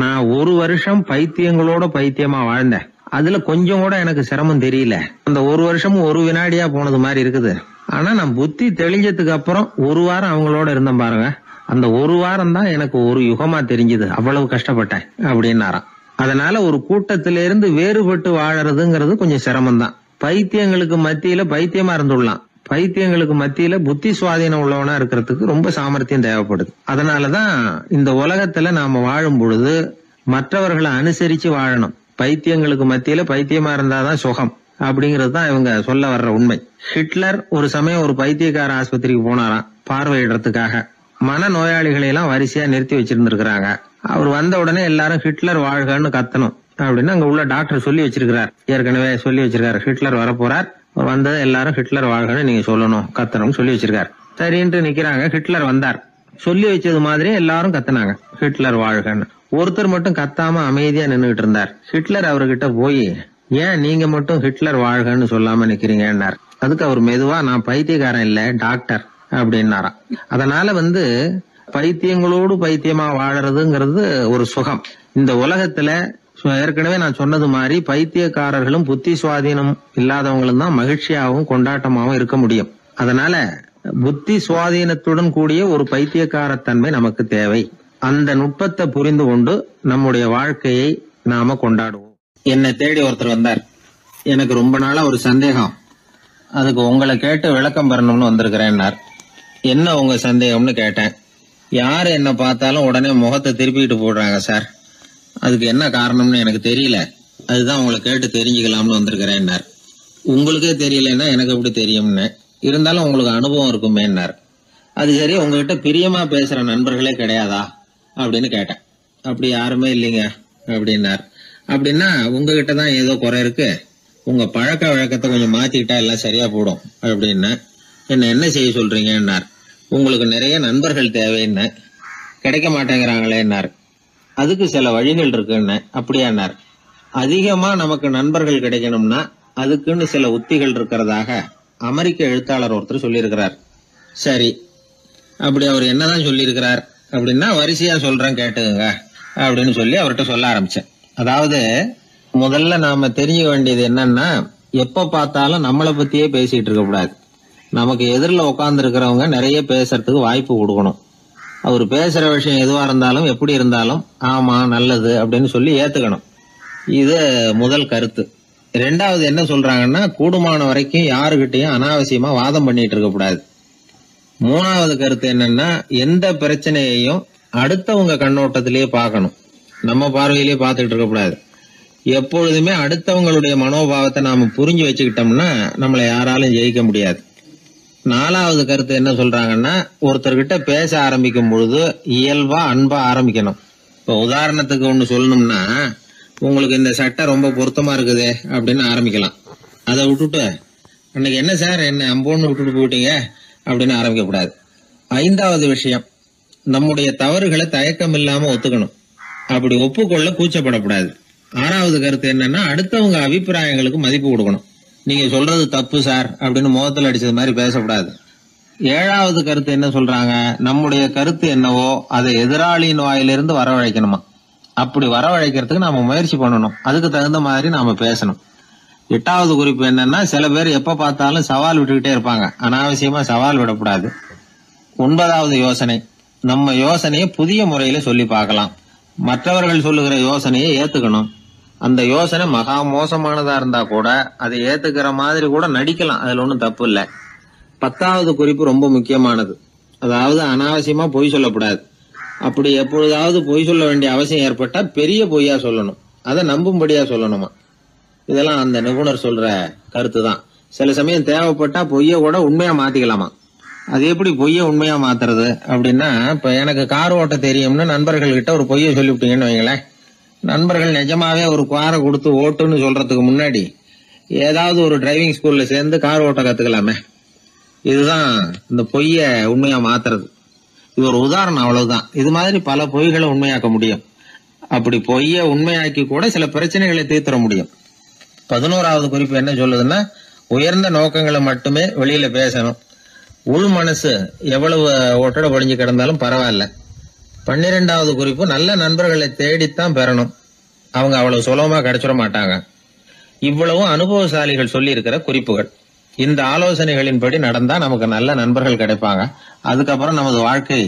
Speaker 1: நான் 1 வருஷம் பைத்தியங்களோட பைத்தியமா வாழ்ந்தேன். அதுல கொஞ்சம் கூட எனக்கு சிரமம் தெரியல. அந்த 1 வருஷமும் 1 வினாடியா போனது மாதிரி இருக்குது. ஆனா நான் புத்தி தெளிஞ்சதுக்கு அப்புறம் 1 வாரம் அவங்களோட இருந்தேன் பாருங்க, அந்த 1 வாரம் தான் எனக்கு 1 யுகமா தெரிஞ்சது. அவ்வளவு கஷ்டப்பட்டேன் அப்படின்னாராம். அதனால ஒரு கூட்டத்திலிருந்து வேறுபட்டு வாழறதுங்கிறது கொஞ்சம் சிரமம் தான். பைத்தியங்களுக்கு மத்தியில பைத்தியமா இருந்துடலாம், பைத்தியங்களுக்கு மத்தியில புத்தி சுவாதீனம் உள்ளவனா இருக்கிறதுக்கு ரொம்ப சாமர்த்தியம் தேவைப்படுது. அதனாலதான் இந்த உலகத்துல நாம வாழும் பொழுது மற்றவர்களை அனுசரிச்சு வாழணும். பைத்தியங்களுக்கு மத்தியில பைத்தியமா இருந்தாதான் சுகம் அப்படிங்கிறது தான் இவங்க சொல்ல வர்ற உண்மை. ஹிட்லர் ஒரு சமயம் ஒரு பைத்தியக்கார ஆஸ்பத்திரிக்கு போனாராம் பார்வையிடறதுக்காக. மன நோயாளிகளை எல்லாம் வரிசையா நிறுத்தி வச்சிருந்திருக்கிறாங்க. அவர் வந்த உடனே எல்லாரும் ஹிட்லர் வாழ்கன்னு கத்தணும் அப்படின்னு அங்க உள்ள டாக்டர் சொல்லி வச்சிருக்கிறார். ஏற்கனவே சொல்லி வச்சிருக்காரு, ஹிட்லர் வரப்போறார், வந்தது எல்லாரும் ஹிட்லர் வாழ்கன்னு நீங்க சொல்லணும், கத்தணும்னு சொல்லி வச்சிருக்காரு. சரின்ட்டு நிக்கிறாங்க. ஹிட்லர் வந்தார். சொல்லி வச்சது மாதிரி எல்லாரும் கத்துனாங்க, ஹிட்லர் வாழ்கன்னு. ஒருத்தர் மட்டும் கத்தாம அமைதியா நின்னுகிட்டு இருந்தார். ஹிட்லர் அவர்கிட்ட போய், ஏன் நீங்க மட்டும் ஹிட்லர் வாழ்கன்னு சொல்லாம நிக்கிறீங்கன்னார். அதுக்கு அவர் மெதுவா, நான் பைத்தியக்காரன் இல்ல, டாக்டர் அப்படின்னாராம். அதனால பைத்தியங்களோடு பைத்தியமா வாழறதுங்கிறது ஒரு சுகம். இந்த உலகத்துல ஏற்கனவே நான் சொன்னது மாதிரி பைத்தியக்காரர்களும் புத்தி சுவாதீனம் இல்லாதவங்களும் தான் மகிழ்ச்சியாகவும் கொண்டாட்டமாகவும் இருக்க முடியும். அதனால புத்தி சுவாதீனத்துடன் கூடிய ஒரு பைத்தியக்காரத்தன்மை நமக்கு தேவை. அந்த நுட்பத்தை புரிந்து கொண்டு நம்முடைய வாழ்க்கையை நாம கொண்டாடுவோம். என்னை தேடி ஒருத்தர் வந்தார். எனக்கு ரொம்ப நாளா ஒரு சந்தேகம், அதுக்கு உங்களை கேட்டு விளக்கம் பெறணும்னு வந்திருக்கிறேன்னார். என்ன உங்க சந்தேகம்னு கேட்டேன். யாரு என்ன பார்த்தாலும் உடனே முகத்தை திருப்பிட்டு போடுறாங்க சார், அதுக்கு என்ன காரணம்னு எனக்கு தெரியல, அதுதான் உங்களை கேட்டு தெரிஞ்சுக்கலாம்னு வந்திருக்கிறேன்னார். உங்களுக்கே தெரியலன்னா எனக்கு எப்படி தெரியும்னு, இருந்தாலும் உங்களுக்கு அனுபவம் இருக்குமேன்னார். அது சரி, உங்ககிட்ட பிரியமா பேசுற நண்பர்களே கிடையாதா அப்படின்னு கேட்டேன். அப்படி யாருமே இல்லைங்க அப்படின்னார். அப்படின்னா உங்ககிட்ட தான் ஏதோ குறை இருக்கு, உங்க பழக்க வழக்கத்தை கொஞ்சம் மாத்திக்கிட்டா எல்லாம் சரியா போடும் அப்படின்னு. என்ன செய்ய சொல்றீங்கன்னார். உங்களுக்கு நிறைய நண்பர்கள் தேவைன்னு. கிடைக்க மாட்டேங்கிறாங்களேன்னார். அதுக்கு சில வழிகள் இருக்குன்னு. அப்படியானார். அதிகமா நமக்கு நண்பர்கள் கிடைக்கணும்னா அதுக்குன்னு சில உத்திகள் இருக்கிறதாக அமெரிக்க எழுத்தாளர் ஒருத்தர் சொல்லியிருக்கிறார். சரி, அப்படி அவர் என்னதான் சொல்லியிருக்கிறார் அப்படின்னா வரிசையா சொல்றேன் கேட்டுங்க அப்படின்னு சொல்லி அவர்கிட்ட சொல்ல ஆரம்பிச்சேன். அதாவது முதல்ல நாம தெரிஞ்சுக்க வேண்டியது என்னன்னா, எப்ப பார்த்தாலும் நம்மளை பத்தியே பேசிட்டு இருக்க கூடாது. நமக்கு எதிரில் உட்கார்ந்து இருக்கிறவங்க நிறைய பேசுறதுக்கு வாய்ப்பு கொடுக்கணும். அவர் பேசுற விஷயம் எதுவா இருந்தாலும் எப்படி இருந்தாலும் ஆமா நல்லது அப்படின்னு சொல்லி ஏத்துக்கணும். இது முதல் கருத்து. 2வது என்ன சொல்றாங்கன்னா, கூடுமான வரைக்கும் யாருகிட்டையும் அனாவசியமா வாதம் பண்ணிட்டு இருக்க கூடாது. 3வது கருத்து என்னன்னா, எந்த பிரச்சனையையும் அடுத்தவங்க கண்ணோட்டத்திலேயே பார்க்கணும், நம்ம பார்வையிலேயே பார்த்துட்டு இருக்க கூடாது. எப்பொழுதுமே அடுத்தவங்களுடைய மனோபாவத்தை நாம புரிஞ்சு வச்சுக்கிட்டோம்னா நம்மளை யாராலும் ஜெயிக்க முடியாது. 4வது கருத்து என்ன சொல்றாங்கன்னா, ஒருத்தர்கிட்ட பேச ஆரம்பிக்கும் பொழுது இயல்பா அன்பா ஆரம்பிக்கணும். இப்ப உதாரணத்துக்கு ஒண்ணு சொல்லணும்னா, உங்களுக்கு இந்த சட்டை ரொம்ப பொருத்தமா இருக்குதே அப்படின்னு ஆரம்பிக்கலாம். அதை விட்டுட்டு அன்னைக்கு என்ன சார் என்ன அம்போன்னு விட்டுட்டு போயிட்டீங்க அப்படின்னு ஆரம்பிக்க கூடாது. 5வது விஷயம், நம்முடைய தவறுகளை தயக்கம் இல்லாம ஒத்துக்கணும். அப்படி ஒப்புக்கொள்ள கூச்சப்படக்கூடாது. 6வது கருத்து என்னன்னா, அடுத்தவங்க அபிப்பிராயங்களுக்கு மதிப்பு கொடுக்கணும். நீங்க சொல்றது தப்பு சார் அப்படின்னு முகத்தில் அடிச்சது மாதிரி பேசக்கூடாது. 7வது கருத்து என்ன சொல்றாங்க, நம்முடைய கருத்து என்னவோ அதை எதிராளியின் வாயிலிருந்து வரவழைக்கணுமா. அப்படி வரவழைக்கிறதுக்கு நாம முயற்சி பண்ணணும். அதுக்கு தகுந்த மாதிரி நாம பேசணும். 8வது குறிப்பு என்னன்னா, சில பேர் எப்ப பார்த்தாலும் சவால் விட்டுக்கிட்டே இருப்பாங்க. அனாவசியமா சவால் விடக்கூடாது. 9வது யோசனை, நம்ம யோசனையை புதிய முறையில சொல்லி பார்க்கலாம். மற்றவர்கள் சொல்லுகிற யோசனையை ஏத்துக்கணும். அந்த யோசனை மகா மோசமானதா இருந்தா கூட அதை ஏத்துக்கிற மாதிரி கூட நடிக்கலாம். அதுல ஒன்றும் தப்பு இல்லை. 10வது குறிப்பு ரொம்ப முக்கியமானது. அதாவது அனாவசியமா பொய் சொல்லக்கூடாது. அப்படி எப்பொழுதாவது பொய் சொல்ல வேண்டிய அவசியம் ஏற்பட்டா பெரிய பொய்யா சொல்லணும். அதை நம்பும்படியா சொல்லணுமா. இதெல்லாம் அந்த நிபுணர் சொல்ற கருத்து தான். சில சமயம் தேவைப்பட்டா பொய்ய கூட உண்மையா மாத்திக்கலாமா. அது எப்படி பொய்ய உண்மையா மாத்துறது அப்படின்னா, இப்ப எனக்கு கார் ஓட்ட தெரியும்னு நண்பர்கள் கிட்ட ஒரு பொய்ய சொல்லிவிட்டீங்கன்னு வைங்களேன். நண்பர்கள் நிஜமாவே ஒரு காரை கொடுத்து ஓட்டுன்னு சொல்றதுக்கு முன்னாடி ஏதாவது ஒரு டிரைவிங் ஸ்கூல்ல சேர்ந்து கார் ஓட்ட கத்துக்கலாமே. இதுதான் இந்த பொய்ய உண்மையா மாத்துறது. இது ஒரு உதாரணம், அவ்வளவுதான். இது மாதிரி பல பொய்களை உண்மையாக்க முடியும். அப்படி பொய்ய உண்மையாக்கி கூட சில பிரச்சனைகளை தீர்த்திட முடியும். 11வது குறிப்பு என்ன சொல்லுதுன்னா, உயர்ந்த நோக்கங்களை மட்டுமே வெளியில பேசணும். உள் மனசு எவ்வளவு ஒட்டடை படிஞ்சு கிடந்தாலும் பரவாயில்ல. 12வது குறிப்பு, நல்ல நண்பர்களை தேடித்தான் பெறணும். அவங்க அவ்வளவு சுலபமா கிடைச்சிட மாட்டாங்க. இவ்வளவும் அனுபவசாலிகள் சொல்லி இருக்கிற குறிப்புகள். இந்த ஆலோசனைகளின்படி நடந்தா நமக்கு நல்ல நண்பர்கள் கிடைப்பாங்க. அதுக்கப்புறம் நமது வாழ்க்கை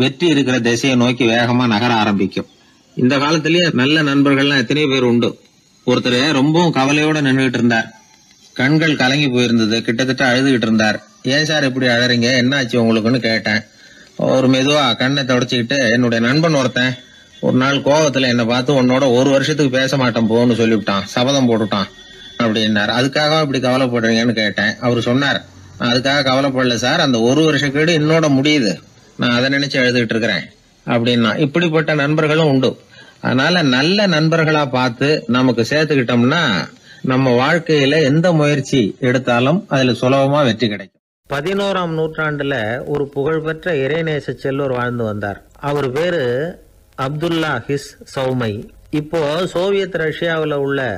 Speaker 1: வெற்றி இருக்கிற திசையை நோக்கி வேகமா நகர ஆரம்பிக்கும். இந்த காலத்திலேயே நல்ல நண்பர்கள்லாம் எத்தனை பேர் உண்டு. ஒருத்தர் ரொம்பவும் கவலையோட நின்றுகிட்டு இருந்தார். கண்கள் கலங்கி போயிருந்தது. கிட்டத்தட்ட அழுதுகிட்டு இருந்தார். ஏன் சார் இப்படி அழறீங்க, என்ன ஆச்சு உங்களுக்குன்னு கேட்டேன். ஒரு மெதுவா கண்ணை தொடச்சிக்கிட்டு, என்னுடைய நண்பன் ஒருத்தன் ஒரு நாள் கோவத்துல என்ன பார்த்து உன்னோட 1 வருஷத்துக்கு பேச மாட்டேன் போன்னு சொல்லிவிட்டான், சபதம் போட்டுட்டான் அப்படின்னாரு. அதுக்காக இப்படி கவலைப்படுறீங்கன்னு கேட்டேன். அவரு சொன்னார், நான் அதுக்காக கவலைப்படல சார், அந்த 1 வருஷ கேடு என்னோட முடியுது, நான் அதை நினைச்சு எழுதிட்டு இருக்கிறேன் அப்படின்னா. இப்படிப்பட்ட நண்பர்களும் உண்டு. அதனால நல்ல நண்பர்களா பார்த்து நமக்கு சேர்த்துக்கிட்டோம்னா நம்ம வாழ்க்கையில எந்த முயற்சி எடுத்தாலும் அதுல சுலபமா வெற்றி கிடைக்கும். 11ஆம் நூற்றாண்டுல ஒரு புகழ்பெற்ற இறைநேச செல்வர் வாழ்ந்து வந்தார். அவர் பேரு அப்துல்லா ஹிஸ் சௌமை. இப்போ சோவியத் ரஷ்யாவில் உள்ள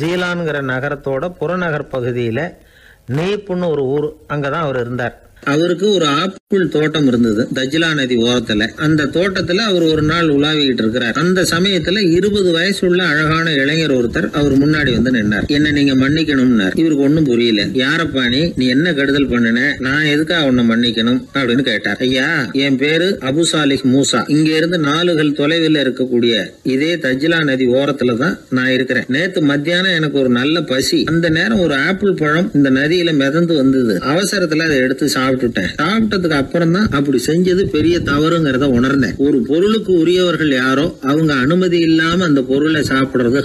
Speaker 1: ஜீலான்கிற நகரத்தோட புறநகர் பகுதியில நீப்புன்னு ஒரு ஊர், அங்கதான் அவர் இருந்தார். அவருக்கு ஒரு ஆப்பிள் தோட்டம் இருந்தது தஜ்லா நதி ஓரத்துல. அந்த தோட்டத்துல அவர் ஒரு நாள் உலாவிக்கிட்டு இருக்கிறார். அந்த சமயத்துல 20 வயசுள்ள அழகான இளைஞர் ஒருத்தர் அவர் முன்னாடி வந்து நின்னார். என்ன நீங்க மன்னிக்கணும்னார். இவருக்கு ஒன்னும் புரியல. யாரப்பா நீ என்ன கெடுதல் பண்ணின, நான் எதுக்காக உன்னை மன்னிக்கணும் அப்படின்னு கேட்டார். ஐயா, என் பேரு அபு சாலிஹ் மூசா. இங்க இருந்து 4 கல் தொலைவில் இருக்கக்கூடிய இதே தஜ்லா நதி ஓரத்துல தான் நான் இருக்கிறேன். நேத்து மத்தியானம் எனக்கு ஒரு நல்ல பசி. அந்த நேரம் ஒரு ஆப்பிள் பழம் இந்த நதியில மிதந்து வந்தது. அவசரத்துல அதை எடுத்து சாப்பிட்டதுக்கு அப்புறம் தான் அப்படி செஞ்சது பெரிய தவறுங்கிறத உணர்ந்தேன். ஒரு பொருளுக்கு உரியவர்கள் யாரோ அவங்க அனுமதி இல்லாம அந்த பொருளை சாப்பிடுறது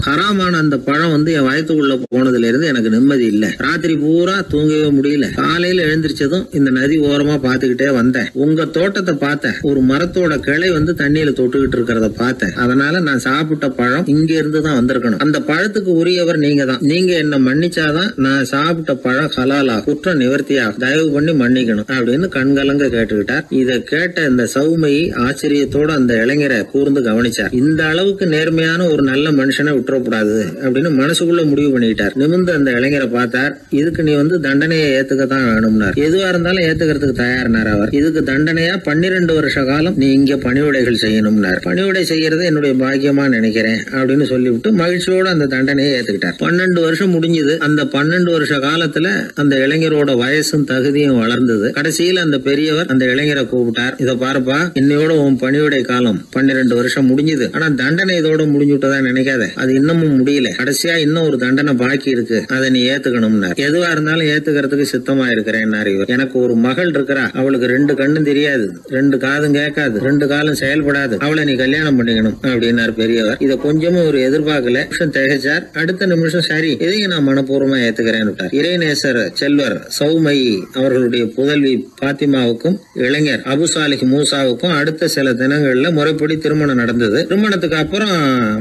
Speaker 1: ஹராமான அந்த பழம் வந்து என் வயத்துக்குள்ள போனதுல இருந்து எனக்கு நிம்மதி இல்ல. ராத்திரி பூரா தூங்கவே முடியல. காலையில எழுந்திரிச்சதும் இந்த நதி ஓரமா பாத்துக்கிட்டே வந்தேன். உங்க தோட்டத்தை பார்த்தேன். ஒரு மரத்தோட கிளை வந்து தண்ணியில தொட்டுக்கிட்டு இருக்கிறத பார்த்தேன். அதனால நான் சாப்பிட்ட பழம் இங்க இருந்து தான் வந்திருக்கணும். அந்த பழத்துக்கு உரியவர் நீங்க தான். நீங்க என்ன மன்னிச்சாதான் நான் சாப்பிட்ட பழம் ஹலாலா, குற்றம் நிவர்த்தியா, தயவு பண்ணி மன்னிக்கணும் அப்படின்னு கண்கலங்க கேட்டுக்கிட்டார். இத கேட்ட இந்த சௌமையை ஆச்சரியத்தோட அந்த இளைஞரை கூர்ந்து கவனிச்சார். இந்த அளவுக்கு நேர்மையான ஒரு நல்ல மனுஷனை விட்டுறக்கூடாது அப்படின்னு மனசுக்குள்ள முடிவு பண்ணிட்டார். நிமிர்ந்து அந்த இளைஞரை பார்த்தார். இதுக்கு நீ வந்து தண்டனையை ஏத்துக்கத்தான் வேணும்னார். எதுவா இருந்தாலும் ஏத்துக்கிறதுக்கு தயாரினார் அவர். இதுக்கு தண்டனையா 12 வருஷ காலம் நீ இங்க பணிவிடைகள் செய்யணும்னார். பணிவிடை செய்யறது என்னுடைய பாக்கியமா நினைக்கிறேன் அப்படின்னு சொல்லிவிட்டு மகிழ்ச்சியோட அந்த தண்டனையை ஏத்துக்கிட்டார். 12 வருஷம் முடிஞ்சது. அந்த 12 வருஷ காலத்துல அந்த இளைஞரோட வயசும் தகுதியும் வளர்ந்தது. கடைசியில அந்த பெரியவர் அந்த இளைஞரை கூப்பிட்டார். இத பாருப்பா, இன்னையோட உன் பணிவிடை காலம் 12 வருஷம் முடிஞ்சது. ஆனா தண்டனை இதோட முடிஞ்சுட்டதா நினைக்காத. அது இன்னமும் முடியல. கடைசியா இன்னும் ஒரு தண்டனை பாக்கி இருக்கு. அதை நீ ஏத்துக்கணும்னார். எதுவா இருந்தாலும் ஏத்துக்கிறதுக்கு சித்தமா இருக்கிறேன் இவர். எனக்கு ஒரு மகள் இருக்கிறா. அவளுக்கு 2 கண்ணும் தெரியாது, 2 காதும் கேட்காது, 2 காலும் செயல்படாது. அவளை நீ கல்யாணம் பண்ணிக்கணும் அப்படின்னார் பெரியவர். இத கொஞ்சமும் ஒரு எதிர்பார்க்கல. திகைச்சார். அடுத்த நிமிஷம் சரி, இதையும் நான் மனப்பூர்வமா ஏத்துக்கிறேன். இறைநேசர் செல்வர் சௌமை அவர்கள் அவர்களுடைய புதல்வி பாத்திமாவுக்கும் இளைஞர் அபு சாலிஹ் மூசாவுக்கும் அடுத்த சில தினங்கள்ல முறைப்படி திருமணம் நடந்தது. திருமணத்துக்கு அப்புறம்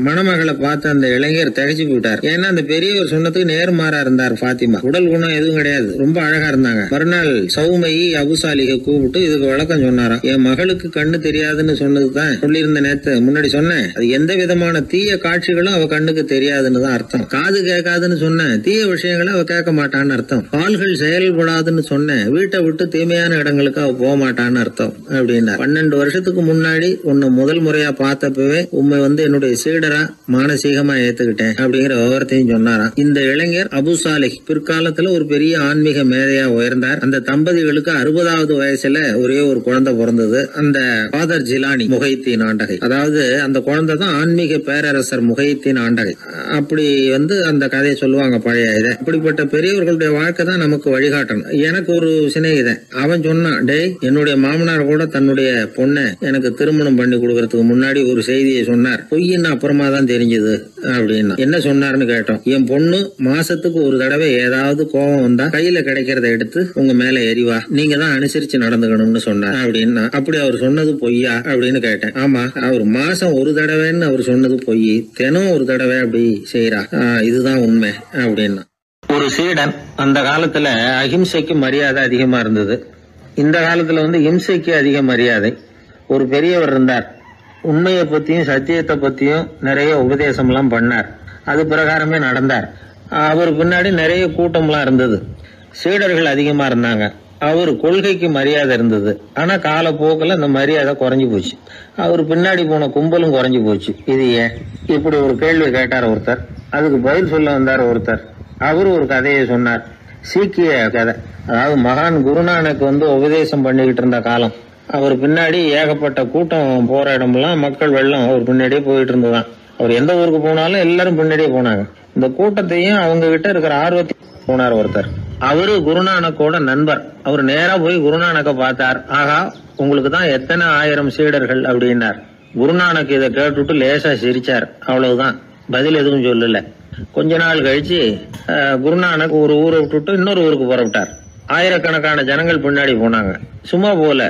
Speaker 1: மணமகளை பார்த்த அந்த இளைஞர் திகைச்சு போயிட்டார். ஏன்னா அந்த பெரியவர் சொன்னதுக்கு நேர்மாறா இருந்தார் பாத்திமா. உடல் குணம் எதுவும் கிடையாது, ரொம்ப அழகா இருந்தாங்க. மறுநாள் சௌமையை அபு சாலிஹை கூப்பிட்டு இதுக்கு விளக்கம் சொன்னாராம். என் மகளுக்கு கண்ணு தெரியாதுன்னு சொன்னதுதான் சொல்லியிருந்த நேத்து முன்னாடி சொன்னேன். அது எந்த விதமான தீய காட்சிகளும் அவ கண்ணுக்கு தெரியாதுன்னு தான் அர்த்தம். காது கேட்காதுன்னு சொன்ன தீய விஷயங்களை அவ கேட்க மாட்டான்னு அர்த்தம். கால்கள் செயல்படாதுன்னு சொன்ன வீட்டை விட்டு தீமையான இடங்களுக்கு அவ போக மாட்டான்னு அர்த்தம் அப்படின்னா. 12 வருஷத்துக்கு முன்னாடி உன்னை முதல் முறையா பார்த்தப்பவே உண்மை என்னுடைய சீடரா மானசீகமா ஏத்துக்கிட்டேன் அப்படிங்கிற விவரத்தையும் சொன்னாராம். இந்த இளைஞர் அபு சாலிஹ் பிற்காலத்துல ஒரு பெரிய ஆன்மீக மேதையா உயர்ந்தார். அந்த தம்பதிகளுக்கு 60வது வயசுல ஒரே ஒரு குழந்தை பிறந்தது. அந்த ஃபாதர் ஜிலானி முஹைத்தீன் ஆண்டகை, அதாவது அந்த குழந்தை தான் ஆன்மீக பேரரசர் முஹைத்தீன் ஆண்டகை. அப்படி அந்த கதையை சொல்லுவாங்க பழைய இதை. அப்படிப்பட்ட பெரியவர்களுடைய வாழ்க்கை தான் நமக்கு வழிகாட்டணும். எனக்கு ஒரு சிநேகிதன், அவன் சொன்னான், டேய் என்னுடைய மாமனார் கூட தன்னுடைய பொண்ணை எனக்கு திருமணம் பண்ணி கொடுக்கறதுக்கு முன்னாடி ஒரு செய்தியை சொன்னார். பொய்ன்னு அப்புறமா தான் தெரிஞ்சது அப்படின்னா. என்ன சொன்னார்னு கேட்டோம். என் பொண்ணு மாசத்துக்கு ஒரு தடவை ஏதாவது கோபம் வந்தா கையில கிடைக்கிறத எடுத்து உங்க மேல எரிவா, நீங்க தான் அனுசரிச்சு நடந்துக்கணும்னு சொன்னார் அப்படின்னா. அப்படி அவர் சொன்னது பொய்யா அப்படின்னு கேட்டேன். ஆமா, அவர் மாசம் ஒரு தடவைன்னு அவர் சொன்னது பொய், தினம் ஒரு தடவை அப்படி செய்யறா, இதுதான் உண்மை அப்படின்னா. ஒரு சீடன் அந்த காலத்துல அஹிம்சைக்கு மரியாதை அதிகமா இருந்தது. இந்த காலத்துல இம்சைக்கு அதிக மரியாதை. ஒரு பெரியவர் இருந்தார், உண்மையை பத்தியும் சத்தியத்தை பத்தியும் நிறைய உபதேசம் எல்லாம் பண்ணார். அது பிரகாரமே நடந்தார். அவர் பின்னாடி நிறைய கூட்டம்லாம் இருந்தது, சீடர்கள் அதிகமா இருந்தாங்க. அவர் கொள்கைக்கு மரியாதை இருந்தது. ஆனா காலப்போக்கில் அந்த மரியாதை குறைஞ்சு போச்சு. அவர் பின்னாடி போன கும்பலும் குறைஞ்சு போச்சு. இது ஏன்? இப்படி ஒரு கேள்வி கேட்டார் ஒருத்தர். அதுக்கு பதில் சொல்ல வந்தார் ஒருத்தர். அவரு ஒரு கதையை சொன்னார், சீக்கிய கதை. அதாவது மகான் குருநானக் உபதேசம் பண்ணிக்கிட்டு இருந்த காலம். அவர் பின்னாடி ஏகப்பட்ட கூட்டம் போற இடமெல்லாம் மக்கள் வெள்ளம் அவர் பின்னாடியே போயிட்டு இருந்ததுதான். அவர் எந்த ஊருக்கு போனாலும் எல்லாரும் பின்னாடியே போனாங்க. இந்த கூட்டத்தையும் அவங்க கிட்ட இருக்கிற ஆர்வத்தை போனார் ஒருத்தர். அவரு குருநானக்கோட நண்பர். அவர் நேரா போய் குருநானக்க பார்த்தார். ஆகா, உங்களுக்கு தான் எத்தனை ஆயிரம் சீடர்கள் அப்படின்னார். குருநானக் இதை கேட்டுட்டு லேசா சிரிச்சார், அவ்வளவுதான், பதில் எதுவும் சொல்லல. கொஞ்ச நாள் கழிச்சு குருநானக் ஒரு ஊரை விட்டுட்டு இன்னொரு ஊருக்கு புறப்பட்டார். ஆயிரக்கணக்கான ஜனங்கள் பின்னாடி போனாங்க. சும்மா போல,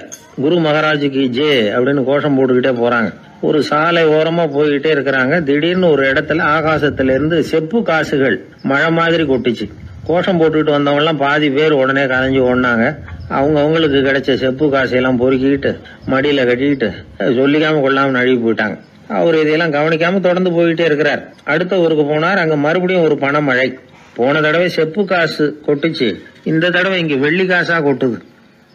Speaker 1: குரு மகாராஜுக்கு ஜே அப்படின்னு கோஷம் போட்டுக்கிட்டே போறாங்க. ஒரு சாலை ஓரமா போய்கிட்டே இருக்கிறாங்க. திடீர்னு ஒரு இடத்துல ஆகாசத்துல இருந்து செப்பு காசுகள் மழை மாதிரி கொட்டுச்சு. கோஷம் போட்டுக்கிட்டு வந்தவங்க எல்லாம் பாதி பேர் உடனே கதைஞ்சு ஓடினாங்க. அவங்களுக்கு கிடைச்ச செப்பு காசையெல்லாம் பொறுக்கிக்கிட்டு மடியில கட்டிக்கிட்டு சொல்லிக்காம கொள்ளாம நழுவி போயிட்டாங்க. அவர் இதையெல்லாம் கவனிக்காம தொடர்ந்து போயிட்டே இருக்கிறார். அடுத்த ஊருக்கு போனார். அங்க மறுபடியும் ஒரு பணமழை. போன தடவை செப்பு காசு கொட்டுச்சு, இந்த தடவை இங்க வெள்ளி காசா கொட்டுது.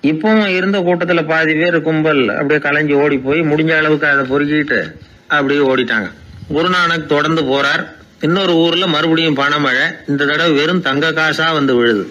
Speaker 1: இப்பவும் இருந்த கூட்டத்துல பாதி பேர் கும்பல் அப்படியே கலைஞ்சு ஓடி போய் முடிஞ்ச அளவுக்கு அதை பொறுக்கிட்டு அப்படியே ஓடிட்டாங்க. குருநானக் தொடர்ந்து போறார். இன்னொரு ஊர்ல மறுபடியும் பணமழை. இந்த தடவை வெறும் தங்க காசா விழுது.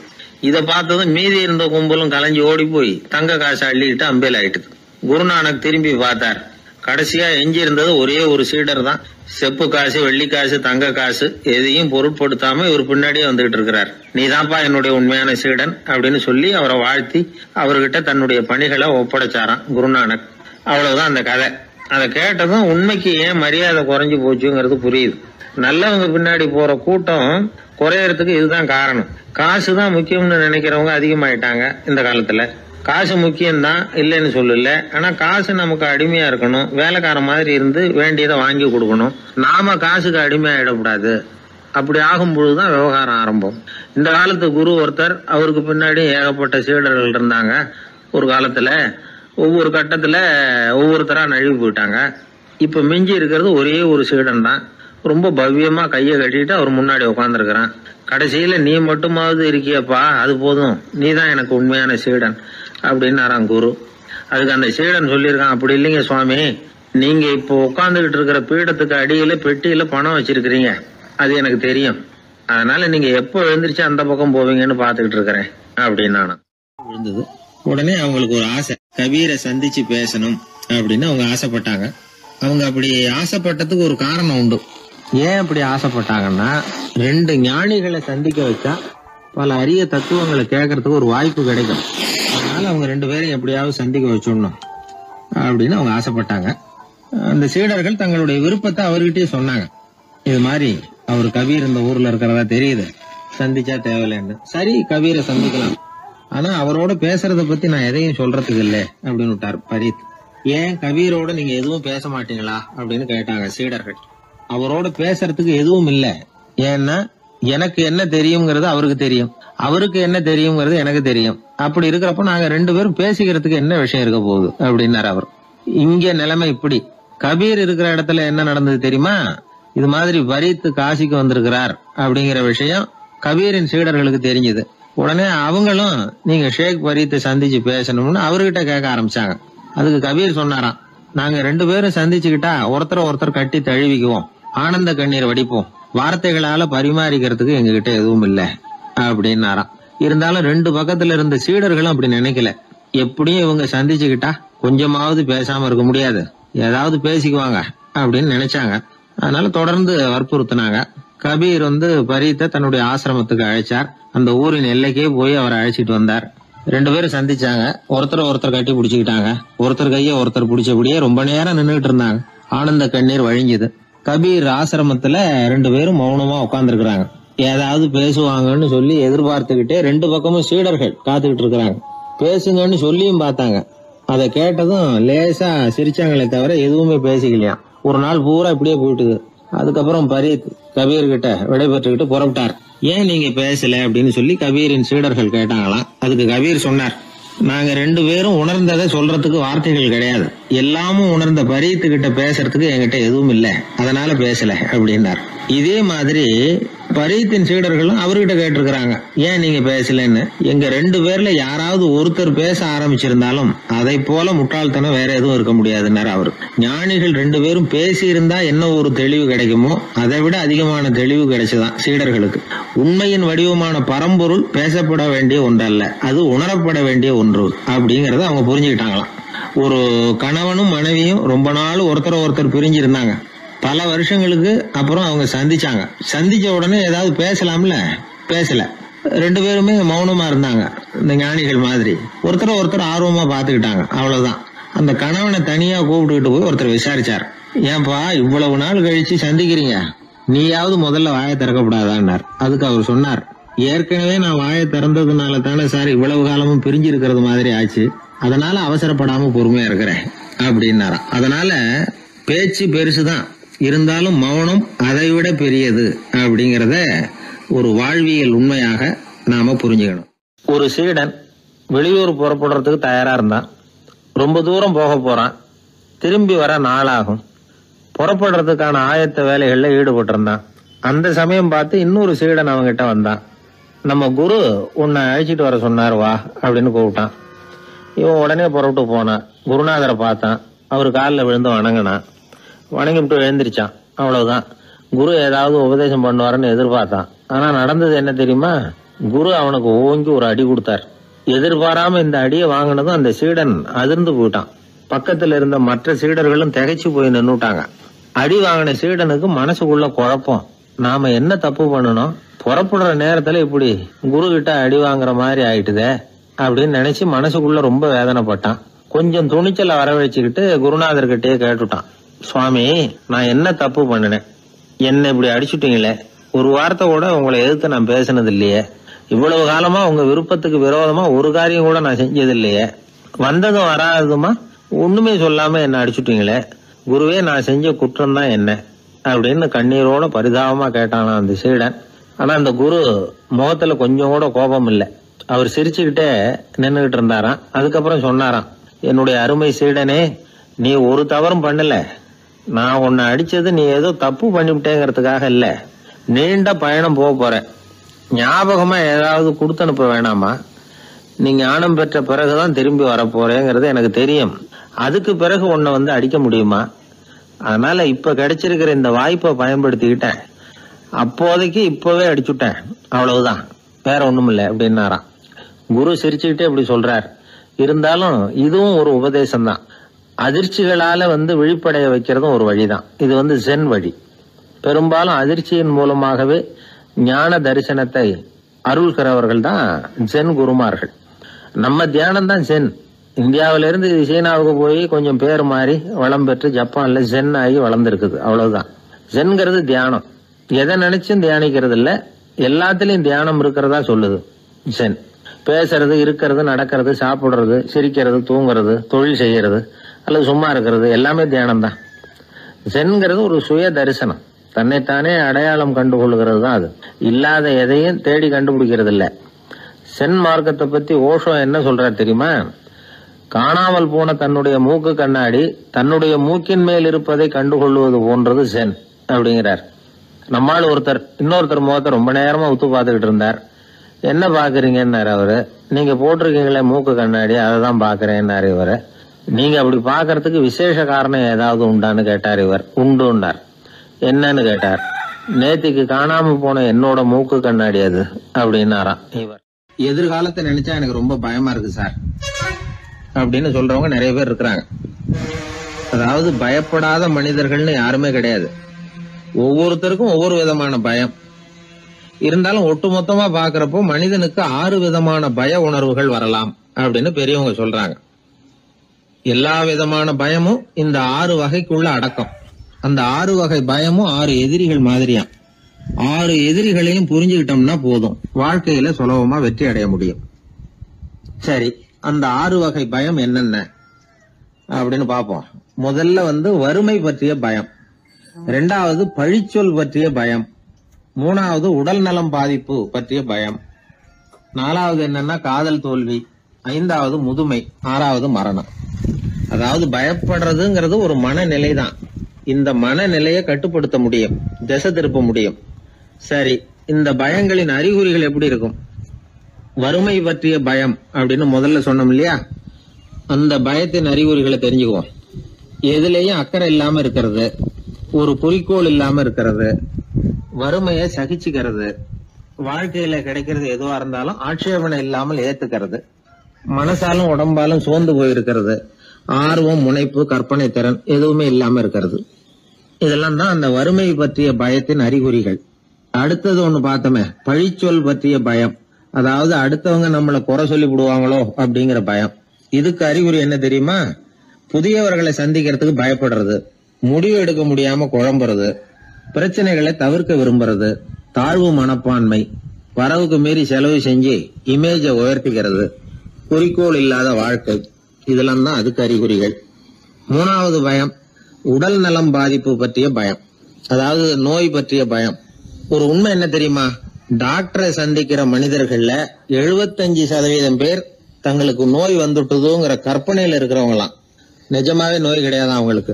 Speaker 1: இதை பார்த்ததும் மீதி இருந்த கும்பலும் கலைஞ்சு ஓடி போய் தங்க காசை அள்ளிக்கிட்டு அம்பேல் ஆயிட்டுது. குருநானக் திரும்பி பார்த்தார். கடைசியா எஞ்சி இருந்தது ஒரே ஒரு சீடர் தான். செப்பு காசு, வெள்ளி காசு, தங்க காசு எதையும் பொருட்படுத்தாம இவர் பின்னாடியே வந்துகிட்டு இருக்கிறார். நீதான்ப்பா என்னுடைய உண்மையான சீடன் அப்படின்னு சொல்லி அவரை வாழ்த்தி அவர்கிட்ட தன்னுடைய பணிகளை ஒப்படைச்சாராம் குருநானக். அவ்வளவுதான் அந்த கதை. அதை கேட்டதும் உண்மைக்கு ஏன் மரியாதை குறைஞ்சு போச்சுங்கிறது புரியுது. நல்லவங்க பின்னாடி போற கூட்டம் குறையறதுக்கு இதுதான் காரணம். காசு தான் முக்கியம்னு நினைக்கிறவங்க அதிகமாயிட்டாங்க இந்த காலத்துல. காசு முக்கியம்தான், இல்லைன்னு சொல்லல. ஆனா காசு நமக்கு அடிமையா இருக்கணும். வேலைக்கார மாதிரி இருந்து வேண்டியதை வாங்கி கொடுக்கணும். நாம காசுக்கு அடிமையாயிடக்கூடாது. அப்படி ஆகும் பொழுதுதான் விவகாரம் ஆரம்பம். இந்த காலத்து குரு ஒருத்தர், அவருக்கு பின்னாடி ஏகப்பட்ட சீடர்கள் இருந்தாங்க. ஒரு காலத்துல ஒவ்வொரு கட்டத்துல ஒவ்வொருத்தரா நழுவி போயிட்டாங்க. இப்ப மிஞ்சி இருக்கிறது ஒரே ஒரு சீடன் தான். ரொம்ப பவ்யமா கையை கட்டிட்டு அவர் முன்னாடி உட்காந்துருக்கிறான். கடைசியில நீ மட்டுமாவது இருக்கியப்பா, அது போதும், நீ தான் எனக்கு உண்மையான சீடன் அப்படின்னாராம் குரு. அதுக்கு அந்த சீடன் சொல்லியிருக்கான், அப்படி இல்லைங்க சுவாமி, நீங்க இப்போ உட்காந்துக்கிட்டு இருக்கிற பீடத்துக்கு அடியில பெட்டியில பணம் வச்சிருக்கிறீங்க, அது எனக்கு தெரியும். அதனால நீங்க எப்போ எழுந்திரிச்சு அந்த பக்கம் போவீங்கன்னு பாத்துக்கிட்டு இருக்கிறேன் அப்படின்னா விழுந்தது. உடனே அவங்களுக்கு ஒரு ஆசை, கபீரை சந்திச்சு பேசணும் அப்படின்னு அவங்க ஆசைப்பட்டாங்க. அவங்க அப்படி ஆசைப்பட்டதுக்கு ஒரு காரணம் உண்டு. ஏன் அப்படி ஆசைப்பட்டாங்கன்னா, 2 ஞானிகளை சந்திக்க வச்சா பல அரிய தத்துவங்களை கேட்கறதுக்கு ஒரு வாய்ப்பு கிடைக்கும். அதனால அவங்க 2 பேரையும் எப்படியாவது சந்திக்க வச்சிடணும் அப்படின்னு அவங்க ஆசைப்பட்டாங்க. அந்த சீடர்கள் தங்களுடைய விருப்பத்தை அவர்கிட்டயே சொன்னாங்க. இது மாதிரி அவர் கபீர் இந்த ஊர்ல இருக்கிறதா தெரியுது, சந்திச்சா தேவையில்லைன்னு. சரி, கபீரை சந்திக்கலாம் ஆனா அவரோட பேசுறத பத்தி நான் எதையும் சொல்றதுக்கு இல்ல அப்படின்னு விட்டார் பரீத். ஏன் கபீரோட நீங்க எதுவும் பேச மாட்டீங்களா அப்படின்னு கேட்டாங்க சீடர்கள். அவரோட பேசுறதுக்கு எதுவும் இல்ல, ஏன்னா எனக்கு என்ன தெரியுங்கிறது அவருக்கு தெரியும், அவருக்கு என்ன தெரியுங்கிறது எனக்கு தெரியும். அப்படி இருக்கிறப்ப நாங்க 2 பேரும் பேசிக்கிறதுக்கு என்ன விஷயம் இருக்க போகுது அப்படின்னாரு அவர். இங்க நிலைமை இப்படி. கபீர் இருக்கிற இடத்துல என்ன நடந்தது தெரியுமா? இது மாதிரி பரீத் காசிக்கு வந்திருக்கிறார் அப்படிங்கிற விஷயம் கபீரின் சீடர்களுக்கு தெரிஞ்சது. உடனே அவங்களும் நீங்க ஷேக் பரீத்தை சந்திச்சு பேசணும்னு அவர்கிட்ட கேட்க ஆரம்பிச்சாங்க. அதுக்கு கபீர் சொன்னாராம், நாங்க 2 பேரும் சந்திச்சுக்கிட்டா ஒருத்தர் கட்டி தழுவிக்குவோம், ஆனந்த கண்ணீர் வடிப்போம், வார்த்தைகளால பரிமாறிக்கிறதுக்கு எங்ககிட்ட எதுவும் இல்ல அப்படின்னாராம். இருந்தாலும் 2 பக்கத்துல இருந்த சீடர்களும் அப்படி நினைக்கல. எப்படியும் இவங்க சந்திச்சுக்கிட்டா கொஞ்சமாவது பேசாம இருக்க முடியாது, ஏதாவது பேசிக்குவாங்க அப்படின்னு நினைச்சாங்க. அதனால தொடர்ந்து வற்புறுத்தினாங்க. கபீர் பரீத்தை தன்னுடைய ஆசிரமத்துக்கு அழைச்சார். அந்த ஊரின் எல்லைக்கே போய் அவரை அழைச்சிட்டு வந்தார். 2 பேரும் சந்திச்சாங்க. ஒருத்தர் கட்டி பிடிச்சுக்கிட்டாங்க. ஒருத்தர் கைய ஒருத்தர் பிடிச்சபடியே ரொம்ப நேரம் நின்றுட்டு இருந்தாங்க. ஆனந்த கண்ணீர் வழிஞ்சுது. கபீர் ஆசிரமத்துல 2 பேரும் மௌனமா உட்கார்ந்துருக்காங்க. ஏதாவது பேசுவாங்கன்னு சொல்லி எதிர்பார்த்துக்கிட்டே 2 பக்கமும் சீடர்கள் காத்துக்கிட்டு இருக்கிறாங்க. பேசுங்கன்னு சொல்லியும் பார்த்தாங்க. அதை கேட்டதும் லேசா சிரிச்சாங்களே தவிர எதுவுமே பேசிக்கலையாம். ஒரு நாள் பூரா இப்படியே போயிட்டுது. அதுக்கப்புறம் பரீத் கபீர் கிட்ட விடைபெற்றுக்கிட்டு புறப்பட்டார். ஏன் நீங்க பேசல அப்படின்னு சொல்லி கபீரின் சீடர்கள் கேட்டாங்களாம். அதுக்கு கபீர் சொன்னார், நாங்க 2 பேரும் உணர்ந்ததை சொல்றதுக்கு வார்த்தைகள் கிடையாது, எல்லாமும் உணர்ந்த பரீத்து கிட்ட பேசுறதுக்கு என்கிட்ட எதுவும் இல்ல, அதனால பேசல அப்படின்னார். இதே மாதிரி பரீத்தின் சீடர்களும் அவர்கிட்ட கேட்டிருக்கிறாங்க, ஏன் நீங்க பேசலன்னு. எங்க 2 பேர்ல யாராவது ஒருத்தர் பேச ஆரம்பிச்சிருந்தாலும் அதை போல முட்டாள்தனம் வேற எதுவும் இருக்க முடியாதுன்னாரு அவரு. ஞானிகள் 2 பேரும் பேசி இருந்தா என்ன ஒரு தெளிவு கிடைக்குமோ அதை விட அதிகமான தெளிவு கிடைச்சுதான் சீடர்களுக்கு. உண்மையின் வடிவமான பரம்பொருள் பேசப்பட வேண்டிய ஒன்றல்ல, அது உணரப்பட வேண்டிய ஒன்று அப்படிங்கறத அவங்க புரிஞ்சுக்கிட்டாங்களாம். ஒரு கணவனும் மனைவியும் ரொம்ப நாள் ஒருத்தர் பிரிஞ்சிருந்தாங்க. பல வருஷங்களுக்கு அப்புறம் அவங்க சந்திச்சாங்க. சந்திச்ச உடனே ஏதாவது பேசலாம்ல, பேசல. 2 பேருமே மௌனமா இருந்தாங்க. இந்த ஞானிகள் மாதிரி ஒருத்தர் ஆர்வமா பாத்துக்கிட்டாங்க, அவ்வளவுதான். அந்த கணவனை தனியா கூப்பிட்டுக்கிட்டு போய் ஒருத்தர் விசாரிச்சார், ஏன்பா இவ்வளவு நாள் கழிச்சு சந்திக்கிறீங்க, நீயாவது முதல்ல வாயை திறக்கப்படாதான்னார். அதுக்கு அவர் சொன்னார், ஏற்கனவே நான் வாயை திறந்ததுனால தானே சார் இவ்வளவு காலமும் பிரிஞ்சு இருக்கிறது மாதிரி ஆச்சு, அதனால அவசரப்படாம பொறுமையா இருக்கிறேன் அப்படின்னாராம். அதனால பேச்சு பெருசுதான், இருந்தாலும் மௌனம் அதை விட பெரியது அப்படிங்கறத ஒரு வாழ்வியல் உண்மையாக நாம புரிஞ்சுக்கணும். ஒரு சீடன் வெளியூர் புறப்படுறதுக்கு தயாரா இருந்தான். ரொம்ப தூரம் போக போறான். திரும்பி வர நாளாகும். புறப்படுறதுக்கான ஆயத்த வேலைகள்ல ஈடுபட்டு இருந்தான். அந்த சமயம் பார்த்து இன்னொரு சீடன் அவங்கிட்ட வந்தான். நம்ம குரு உன்னை அழைச்சிட்டு வர சொன்னார், வா அப்படின்னு கூப்பிட்டான். இவன் உடனே புறப்பட்டு போனான். குருநாதரை பார்த்தான். அவர் காலில் விழுந்து வணங்கினான். வணங்கிவிட்டு எழுந்திரிச்சான். அவ்வளவுதான். குரு ஏதாவது உபதேசம் பண்ணுவாருன்னு எதிர்பார்த்தான். ஆனா நடந்தது என்ன தெரியுமா? குரு அவனுக்கு ஓங்கி ஒரு அடி கொடுத்தார். எதிர்பாராம இந்த அடியை வாங்கினதும் அந்த சீடன் அதிர்ந்து போயிட்டான். பக்கத்துல இருந்த மற்ற சீடர்களும் திகைச்சு போய் நின்னுட்டாங்க. அடி வாங்கின சீடனுக்கு மனசுக்குள்ள குழப்பம். நாம என்ன தப்பு பண்ணணும், புறப்படுற நேரத்துல இப்படி குரு கிட்ட அடி வாங்குற மாதிரி ஆயிட்டுதே அப்படின்னு நினைச்சு மனசுக்குள்ள ரொம்ப வேதனைப்பட்டான். கொஞ்சம் துணிச்சலை வரவழைச்சுக்கிட்டு குருநாதர்கிட்டயே கேட்டுட்டான், சுவாமி நான் என்ன தப்பு பண்ணினேன், என்ன இப்படி அடிச்சுட்டீங்களே, ஒரு வார்த்தை கூட உங்களை எதிர்த்து நான் பேசினது இல்லையே, இவ்வளவு காலமா உங்க விருப்பத்துக்கு விரோதமா ஒரு காரியம் கூட நான் செஞ்சது இல்லையே, வந்ததும் வராததுமா ஒண்ணுமே சொல்லாம என்ன அடிச்சுட்டீங்களே, குருவே நான் செஞ்ச குற்றம் தான் என்ன அப்படின்னு கண்ணீரோட பரிதாபமா கேட்டானா அந்த சீடன். ஆனா அந்த குரு முகத்துல கொஞ்சம் கூட கோபம் இல்லை. அவர் சிரிச்சுக்கிட்டே நின்னுகிட்டு இருந்தாராம். அதுக்கப்புறம் சொன்னாராம், என்னுடைய அருமை சீடனே, நீ ஒரு தவறும் பண்ணல, நான் உன்னை அடிச்சது நீ ஏதோ தப்பு பண்ணிவிட்டேங்கிறதுக்காக இல்ல, நீண்ட பயணம் போக போற, ஞாபகமா ஏதாவது கொடுத்து அனுப்ப வேணாமா, நீ ஞானம் பெற்ற பிறகுதான் திரும்பி வரப்போறேங்கிறது எனக்கு தெரியும், அதுக்கு பிறகு உன்னை அடிக்க முடியுமா, அதனால இப்ப கிடைச்சிருக்கிற இந்த வாய்ப்பை பயன்படுத்திக்கிட்டேன், அப்போதைக்கு இப்பவே அடிச்சுட்டேன், அவ்வளவுதான், வேற ஒண்ணும் இல்லை அப்படின்னாராம். குரு சிரிச்சுக்கிட்டே இப்படி சொல்றார். இருந்தாலும் இதுவும் ஒரு உபதேசம் தான். அதிர்ச்சிகளால விழிப்படைய வைக்கிறதும் ஒரு வழிதான். இது ஜென் வழி. பெரும்பாலும் அதிர்ச்சியின் மூலமாகவே ஞான தரிசனத்தை அருள்கிறவர்கள் தான் ஜென் குருமார்கள். நம்ம தியானம் தான் ஜென். இந்தியாவில இருந்து சீனாவுக்கு போய் கொஞ்சம் பேர் மாறி வளம் பெற்று ஜப்பான்ல ஜென் ஆகி வளர்ந்துருக்குது, அவ்வளவுதான். ஜென்கிறது தியானம். எதை நினைச்சும் தியானிக்கிறது இல்ல, எல்லாத்திலையும் தியானம் இருக்கிறதா சொல்லுது ஜென். பேசுறது, இருக்கிறது, நடக்கிறது, சாப்பிடுறது, சிரிக்கிறது, தூங்குறது, தொழில் செய்யறது அல்லது சும்மா இருக்கிறது எல்லாமே தியானம் தான். சென்கிறது ஒரு சுய தரிசனம், தன்னைத்தானே அடையாளம் கண்டுகொள்கிறது தான். அது இல்லாத எதையும் தேடி கண்டுபிடிக்கிறது இல்ல. சென் மார்க்கத்தை பத்தி ஓஷோ என்ன சொல்றாரு தெரியுமா? காணாமல் போன தன்னுடைய மூக்கு கண்ணாடி தன்னுடைய மூக்கின் மேல் இருப்பதை கண்டுகொள்வது போன்றது சென் அப்படிங்கிறார். நம்மால் ஒருத்தர் இன்னொருத்தர் முகத்தை ரொம்ப நேரமா உத்து பார்த்துக்கிட்டு இருந்தார். என்ன பாக்குறீங்கன்னாரு அவரு. நீங்க போட்டிருக்கீங்களே மூக்கு கண்ணாடி, அதை தான் பாக்குறேன்னாரு இவரு. நீங்க அப்படி பாக்குறதுக்கு விசேஷ காரணம் ஏதாவது உண்டான்னு கேட்டார் இவர். உண்டுன்னார். என்னன்னு கேட்டார். நேத்திக்கு காணாம போன என்னோட மூக்கு கண்ணாடி அது அப்படின்னாராம் இவர். எதிர்காலத்தை நினைச்சா எனக்கு ரொம்ப பயமா இருக்கு சார் அப்படின்னு சொல்றவங்க நிறைய பேர் இருக்கிறாங்க. அதாவது பயப்படாத மனிதர்கள்னு யாருமே கிடையாது. ஒவ்வொருத்தருக்கும் ஒவ்வொரு விதமான பயம் இருந்தாலும் ஒட்டுமொத்தமா பாக்குறப்போ மனிதனுக்கு 6 விதமான பய உணர்வுகள் வரலாம் அப்படின்னு பெரியவங்க சொல்றாங்க. எல்லா விதமான பயமும் இந்த 6 வகைக்குள்ள அடக்கம். அந்த 6 வகை பயமும் 6 எதிரிகள் மாதிரியாம். 6 எதிரிகளையும் புரிஞ்சுக்கிட்டோம்னா போதும், வாழ்க்கையில சுலபமா வெற்றி அடைய முடியும். சரி, அந்த 6 வகை பயம் என்னென்ன அப்படின்னு பாப்போம். முதல்ல வறுமை பற்றிய பயம், 2வது பழிச்சொல் பற்றிய பயம், 3வது உடல் நலம் பாதிப்பு பற்றிய பயம், 4வது என்னன்னா காதல் தோல்வி, 5வது முதுமை, 6வது மரணம். அதாவது பயப்படுறதுங்கிறது ஒரு மனநிலை தான். இந்த மனநிலையை கட்டுப்படுத்த முடியும், திசை திருப்ப முடியும். சரி, இந்த பயங்களின் அறிகுறிகள் எப்படி இருக்கும்? வறுமை பற்றிய பயம் அப்படின்னு முதல்ல சொன்னோம் இல்லையா? அந்த பயத்தின் அறிகுறிகளை தெரிஞ்சுக்குவோம். எதுலேயும் அக்கறை இல்லாம இருக்கிறது, ஒரு குறிக்கோள் இல்லாம இருக்கிறது, வறுமையை சகிச்சுக்கிறது, வாழ்க்கையில கிடைக்கிறது எதுவா இருந்தாலும் ஆட்சேபனை இல்லாமல் ஏத்துக்கிறது, மனசாலும் உடம்பாலும் சோர்ந்து போயிருக்கிறது, ஆர்வம், முனைப்பு, கற்பனை திறன் எதுவுமே இல்லாம இருக்கிறது. இதெல்லாம் தான் அந்த வறுமை பற்றிய பயத்தின் அறிகுறிகள். அடுத்தது ஒண்ணு பார்த்தோமே, பழிச்சொல் பற்றிய பயம். அதாவது அடுத்தவங்க நம்மளை குறை சொல்லி விடுவாங்களோ அப்படிங்கிற பயம். இதுக்கு அறிகுறி என்ன தெரியுமா? புதியவர்களை சந்திக்கிறதுக்கு பயப்படுறது, முடிவு எடுக்க முடியாம குழம்புறது, பிரச்சனைகளை தவிர்க்க விரும்புறது, தாழ்வு மனப்பான்மை, வரவுக்கு மீறி செலவு செஞ்சு இமேஜ உயர்த்திக்கிறது, குறிக்கோள் இல்லாத வாழ்க்கை. இதெல்லாம் தான் அதுக்கு அறிகுறிகள். 3வது பயம் உடல் நலம் பாதிப்பு பற்றிய பயம், அதாவது நோய் பற்றிய பயம். ஒரு உண்மை என்ன தெரியுமா? டாக்டரை சந்திக்கிற மனிதர்கள்ல 75% பேர் தங்களுக்கு நோய் வந்துட்டுதுங்கிற கற்பனையில இருக்கிறவங்களாம். நிஜமாவே நோய் கிடையாது அவங்களுக்கு.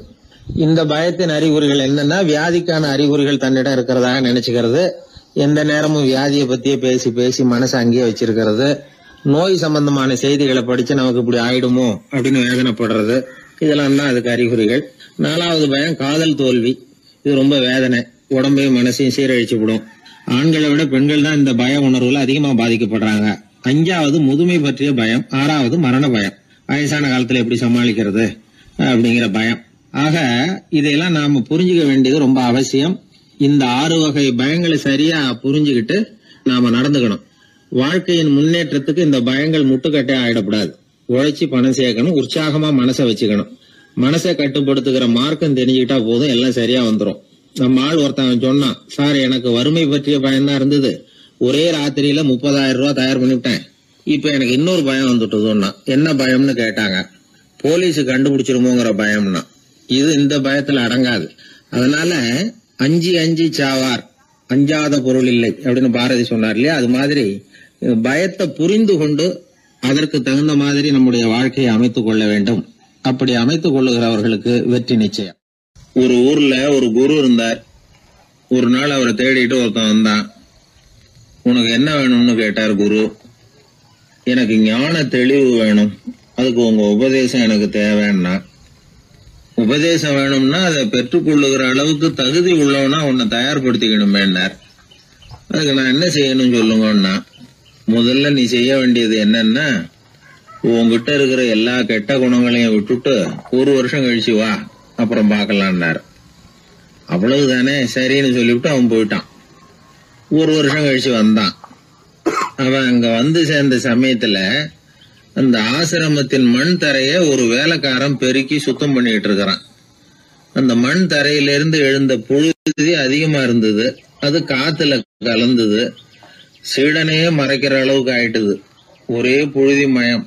Speaker 1: இந்த பயத்தின் அறிகுறிகள் என்னன்னா, வியாதிக்கான அறிகுறிகள் தன்னிடம் இருக்கிறதாக நினைச்சுக்கிறது, எந்த நேரமும் வியாதியை பத்தியே பேசி பேசி மனசை அங்கேயே வச்சிருக்கிறது, நோய் சம்பந்தமான செய்திகளை படிச்சு நமக்கு இப்படி ஆயிடுமோ அப்படின்னு வேதனைப்படுறது. இதெல்லாம் தான் அதுக்கு அறிகுறிகள். 4வது பயம் காதல் தோல்வி. இது ரொம்ப வேதனை, உடம்பையும் மனசையும் சீரழிச்சு விடும். ஆண்களை விட பெண்கள் தான் இந்த பய உணர்வுல அதிகமா பாதிக்கப்படுறாங்க. 5வது முதுமை பற்றிய பயம். 6வது மரண பயம், வயசான காலத்துல எப்படி சமாளிக்கிறது அப்படிங்கிற பயம். ஆக இதையெல்லாம் நாம புரிஞ்சுக்க வேண்டியது ரொம்ப அவசியம். இந்த 6 வகை பயங்களை சரியா புரிஞ்சுக்கிட்டு நாம நடந்துக்கணும். வாழ்க்கையின் முன்னேற்றத்துக்கு இந்த பயங்கள் முட்டுக்கட்டே ஆயிடக்கூடாது. உழைச்சி பணம் சேர்க்கணும், உற்சாகமா மனசை வச்சுக்கணும். மனசை கட்டுப்படுத்துகிற மார்க்கம் தெரிஞ்சுக்கிட்டா போதும், எல்லாம் சரியா வந்துடும். நம்ம ஆள் ஒருத்தன் சொன்னான், சார் எனக்கு வறுமை பற்றிய பயம் தான் இருந்தது, ஒரே ராத்திரியில 30,000 ரூபாய் தயார் பண்ணிவிட்டேன், இப்ப எனக்கு இன்னொரு பயம் வந்துட்டுதுன்னா. என்ன பயம்னு கேட்டாங்க. போலீஸ் கண்டுபிடிச்சிருமோங்கிற பயம்னா. இது இந்த பயத்துல அடங்காது. அதனால அஞ்சி சாவார், அஞ்சாத பொருள் இல்லை அப்படின்னு பாரதி சொன்னார் இல்லையா? அது மாதிரி பயத்தை புரிந்து கொண்டு அதற்கு தகுந்த மாதிரி நம்முடைய வாழ்க்கையை அமைத்துக் கொள்ள வேண்டும். அப்படி அமைத்துக் கொள்ளுகிறவர்களுக்கு வெற்றி நிச்சயம். ஒரு ஊர்ல ஒரு குரு இருந்தார். ஒரு நாள் அவரை தேடிட்டு ஒருத்தன் வந்தான். உனக்கு என்ன வேணும்னு கேட்டார் குரு. எனக்கு ஞான தெளிவு வேணும், அதுக்கு உங்க உபதேசம் எனக்கு தேவைன்னா. உபதேசம் வேணும்னா அதை பெற்றுக்கொள்ளுகிற அளவுக்கு தகுதி உள்ளவனா உன்னை தயார்படுத்திக்கணுமேன்னார். அதுக்கு நான் என்ன செய்யணும் சொல்லுங்கன்னா, முதல்ல நீ செய்ய வேண்டியது என்னன்னா, உங்ககிட்ட இருக்கிற எல்லா கெட்ட குணங்களையும் விட்டுட்டு 1 வருஷம் கழிச்சு வா, அப்புறம் பாக்கலான்னாரு. அவ்வளவுதானே, சரின்னு சொல்லிவிட்டு அவன் போயிட்டான். 1 வருஷம் கழிச்சு வந்தான். அவன் அங்க வந்து சேர்ந்த சமயத்துல அந்த ஆசிரமத்தின் மண் தரைய ஒரு வேலைக்காரன் பெருக்கி சுத்தம் பண்ணிட்டு இருக்கிறான். அந்த மண் தரையிலிருந்து எழுந்த புழுதி அதிகமா இருந்தது. அது காத்துல கலந்தது, சீடனையே மறைக்கிற அளவுக்கு ஆயிட்டுது.
Speaker 2: ஒரே புழுதி மயம்.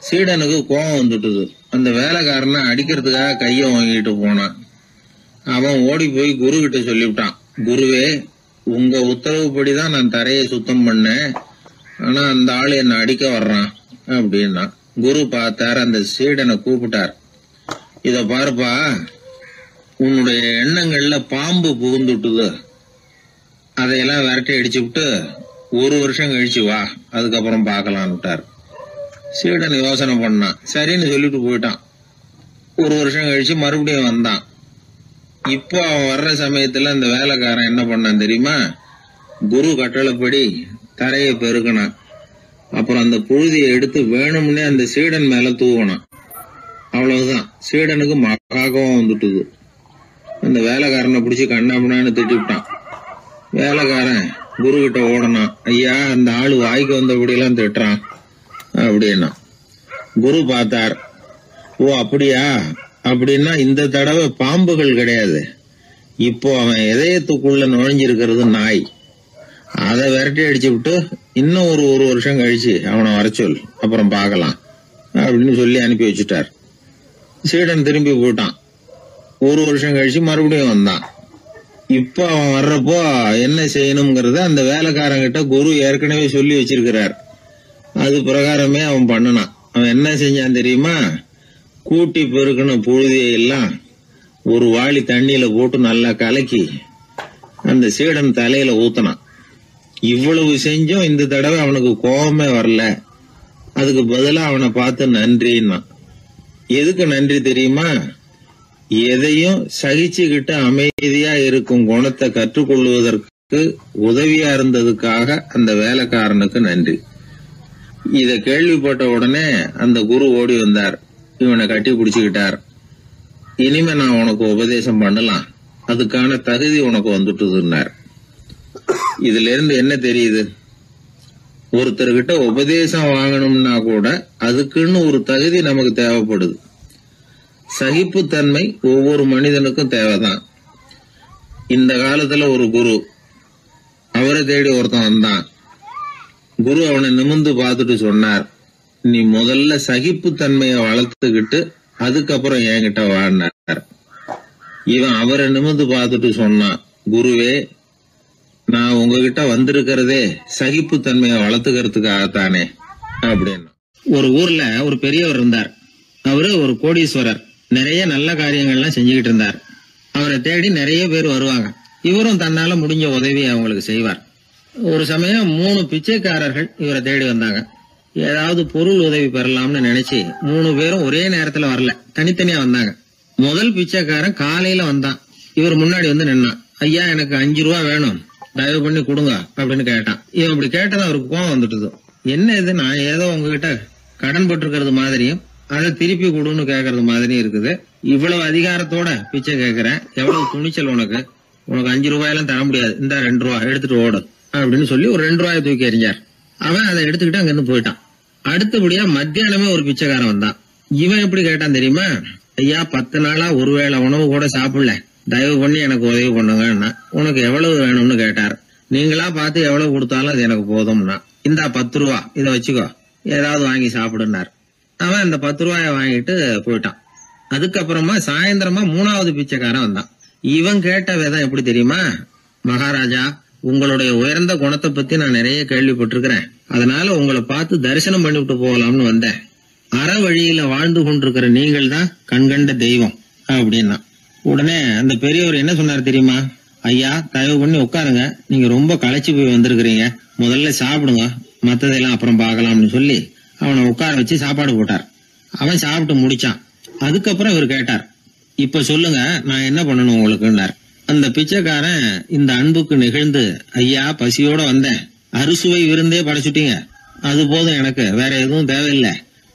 Speaker 2: சீடனுக்கு கோபம் வந்துட்டுது. அந்த வேலைக்காரனை அடிக்கிறதுக்காக கைய வாங்கிட்டு போனான். அவன் ஓடி போய் குரு கிட்ட சொல்லிவிட்டான், குருவே, உங்க உத்தரவுப்படிதான் நான் தரையை சுத்தம் பண்ணேன், ஆனா அந்த ஆளு என்ன அடிக்க வர்றான் அப்படின்னா. குரு பார்த்தார், அந்த சீடனை கூப்பிட்டார். இத பாருப்பா, உன்னுடைய எண்ணங்கள்ல பாம்பு புகுந்துட்டுது, அதையெல்லாம் விரட்டி அடிச்சு விட்டு 1 வருஷம் கழிச்சு வா, அதுக்கப்புறம் பாக்கலான்னுட்டார். சீடன் யோசனை பண்ணான். சரின்னு சொல்லிட்டு போயிட்டான். 1 வருஷம் கழிச்சு மறுபடியும் வந்தான். இப்போ அவன் வர்ற சமயத்துல அந்த வேலைக்காரன் என்ன பண்ணான் தெரியுமா? குரு கட்டளைப்படி தரையை பெருக்கினான். அப்புறம் அந்த புழுதியை எடுத்து வேணும்னே அந்த சீடன் மேல தூவனான். அவ்வளவுதான், சீடனுக்கு மகாகம் வந்துட்டுது. அந்த வேலைக்காரனை பிடிச்சி கண்ணாமண்ணான்னு திட்டிவிட்டான். வேலைக்காரன் குரு கிட்ட ஓடனான். ஐயா, அந்த ஆளு வாய்க்கு வந்தபடியெல்லாம் திட்டுறான் அப்படின்னா. குரு பார்த்தார். ஓ அப்படியா? அப்படின்னா இந்த தடவை பாம்புகள் கிடையாது, இப்போ அவன் இதயத்துக்குள்ள நுழைஞ்சிருக்கிறது நாய். அதை விரட்டி அடிச்சு விட்டு இன்னும் ஒரு வருஷம் கழிச்சு அவனை வர சொல், அப்புறம் பார்க்கலாம் அப்படின்னு சொல்லி அனுப்பி வச்சுட்டார். சீடன் திரும்பி போயிட்டான். 1 வருஷம் கழிச்சு மறுபடியும் வந்தான். இப்ப அவன் வர்றப்போ என்ன செய்யணுங்கிறத அந்த வேலைக்காரங்கிட்ட குரு ஏற்கனவே சொல்லி வச்சிருக்கிறார். அது பிரகாரமே அவன் பண்ணனான். அவன் என்ன செஞ்சான் தெரியுமா? கூட்டி பெருக்கணும் புழுதியை எல்லாம் ஒரு வாளி தண்ணியில போட்டு நல்லா கலக்கி அந்த சீடன் தலையில ஊத்தினான். இவ்வளவு செஞ்சும் இந்த தடவை அவனுக்கு கோபமே வரல. அதுக்கு பதிலா அவனை பார்த்து நன்றின்னா. எதுக்கு நன்றி தெரியுமா? எதையும் சகிச்சுக்கிட்டு அமைதியா இருக்கும் குணத்தை கற்றுக்கொள்வதற்கு உதவியா இருந்ததுக்காக அந்த வேலைக்காரனுக்கு நன்றி. இத கேள்விப்பட்ட உடனே அந்த குரு ஓடி வந்தார். இவனை கட்டி பிடிச்சுக்கிட்டார். இனிமே நான் உனக்கு உபதேசம் பண்ணலாம், அதுக்கான தகுதி உனக்கு வந்துட்டுதுன்னார். இதுல இருந்து என்ன தெரியுது? ஒருத்தர்கிட்ட உபதேசம் வாங்கணும்னா கூட அதுக்குன்னு ஒரு தகுதி நமக்கு தேவைப்படுது. சகிப்புத்தன்மை ஒவ்வொரு மனிதனுக்கும் தேவைதான். இந்த காலத்துல ஒரு குரு, அவரை தேடி ஒருத்தன் வந்தான். குரு அவனை நிமிர்ந்து பார்த்துட்டு சொன்னார், நீ முதல்ல சகிப்புத்தன்மையை வளர்த்துக்கிட்டு அதுக்கப்புறம் என்கிட்ட வாழ்னார். இவன் அவரை நிமிர்ந்து பார்த்துட்டு சொன்னான், குருவே, நான் உங்ககிட்ட வந்திருக்கிறதே சகிப்புத்தன்மையை வளர்த்துக்கிறதுக்காகத்தானே அப்படின்னு. ஒரு ஊர்ல ஒரு பெரியவர் இருந்தார். அவரு ஒரு கோடீஸ்வரர். நிறைய நல்ல காரியங்கள்லாம் செஞ்சுக்கிட்டு இருந்தார். அவரை தேடி நிறைய பேர் வருவாங்க. இவரும் தன்னால முடிஞ்ச உதவியை அவங்களுக்கு செய்வார். ஒரு சமயம் 3 பிச்சைக்காரர்கள் இவரை தேடி வந்தாங்க. ஏதாவது பொருள் உதவி பெறலாம்னு நினைச்சு 3 பேரும் ஒரே நேரத்துல வரல, தனித்தனியா வந்தாங்க. முதல் பிச்சைக்காரன் காலையில வந்தான். இவர் முன்னாடி வந்து நின்னான். ஐயா, எனக்கு 5 ரூபா வேணும், தயவு பண்ணி கொடுங்க அப்படின்னு கேட்டான். இவன் இப்படி கேட்டது அவருக்கு கோவம் வந்துட்டுது. என்ன இது, நான் ஏதோ உங்ககிட்ட கடன் பட்டிருக்கிறது மாதிரியும் அதை திருப்பி கொடுன்னு கேக்குறது மாதிரியும் இருக்குது. இவ்வளவு அதிகாரத்தோட பிச்சை கேட்கிறேன், எவ்வளவு துணிச்சல் உனக்கு 5 ரூபாயெல்லாம் தர முடியாது, இந்த 2 ரூபா எடுத்துட்டு ஓடு அப்படின்னு சொல்லி ஒரு 2 ரூபாயை தூக்கி எறிஞ்சார். அவன் அதை எடுத்துக்கிட்டு அங்க இருந்து போயிட்டான். அடுத்தபடியா மத்தியானமே ஒரு பிச்சைக்காரன் வந்தான். இவன் எப்படி கேட்டான் தெரியுமா? ஐயா, 10 நாளா ஒருவேளை உணவு கூட சாப்பிடல, தயவு பண்ணி எனக்கு உதவி பண்ணுங்கன்னா. உனக்கு எவ்வளவு வேணும்னு கேட்டார். நீங்களா பார்த்து எவ்வளவு கொடுத்தாலும் அது எனக்கு போதும்னா. இந்தா 10 ரூபா, இதை வச்சுக்கோ, ஏதாவது வாங்கி சாப்பிடுனார். அவன் அந்த 10 ரூபாய வாங்கிட்டு போயிட்டான். அதுக்கப்புறமா சாயந்தரமா 3வது பிச்சைக்காரன் வந்தான். இவன் கேட்ட விதம் எப்படி தெரியுமா? மகாராஜா, உங்களுடைய உயர்ந்த குணத்தை பத்தி நான் நிறைய கேள்விப்பட்டிருக்கிறேன், அதனால உங்களை பார்த்து தரிசனம் பண்ணிவிட்டு போகலாம்னு வந்தேன். அற வழியில வாழ்ந்து கொண்டிருக்கிற நீங்கள் தான் கண்கண்ட தெய்வம் அப்படின்னா. உடனே அந்த பெரியவர் என்ன சொன்னார் தெரியுமா? ஐயா, தயவு பண்ணி உட்காருங்க, நீங்க ரொம்ப களைச்சு போய் வந்திருக்கிறீங்க, முதல்ல சாப்பிடுங்க, மத்ததெல்லாம் அப்புறம் பார்க்கலாம்னு சொல்லி அவனை உட்கார வச்சு சாப்பாடு போட்டார். அவன் சாப்பிட்டு முடிச்சான். அதுக்கப்புறம் இவர் கேட்டார், இப்ப சொல்லுங்க, நான் என்ன பண்ணணும் உங்களுக்குன்னார். அந்த பிச்சைக்காரன் இந்த அன்புக்கு நிகழ்ந்து, ஐயா, பசியோட வந்தேன், அறுசுவை விருந்தே படைச்சுட்டீங்க, அது போதும், எனக்கு வேற எதுவும் தேவையில்லை,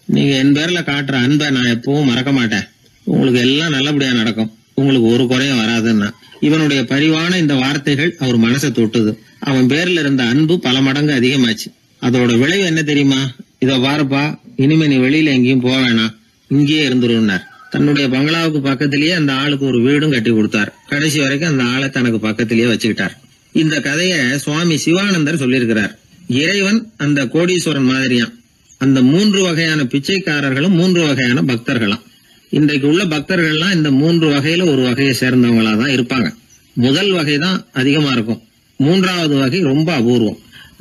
Speaker 2: நீங்க என் பேர்ல காட்டுற அன்பை நான் எப்பவும் மறக்க மாட்டேன், உங்களுக்கு எல்லாம் நல்லபடியா நடக்கும், உங்களுக்கு ஒரு குறையும் வராதுன்னா. இவனுடைய பரிவான இந்த வார்த்தைகள் அவர் மனசை தொட்டுது. அவன் பேர்ல இருந்த அன்பு பல மடங்கு அதிகமாச்சு. அதோட விளைவு என்ன தெரியுமா? இத பாருப்பா, இனிமே நீ வெளியில எங்கேயும் போக வேணாம், இங்கேயே இருந்துருன்னார். தன்னுடைய பங்களாவுக்கு பக்கத்திலேயே அந்த ஆளுக்கு ஒரு வீடும் கட்டி கொடுத்தார். கடைசி வரைக்கும் அந்த ஆளை தனக்கு பக்கத்திலேயே வச்சுக்கிட்டார். இந்த கதைய சுவாமி சிவானந்தர் சொல்லியிருக்கிறார்.
Speaker 1: இறைவன் அந்த கோடீஸ்வரன் மாதிரியாம். அந்த 3 வகையான பிச்சைக்காரர்களும் 3 வகையான பக்தர்களாம். இன்றைக்கு உள்ள பக்தர்கள்லாம் இந்த 3 வகையில ஒரு வகையை சேர்ந்தவங்களா தான் இருப்பாங்க. முதல் வகை தான் அதிகமா இருக்கும், 3வது வகை ரொம்ப அபூர்வம்.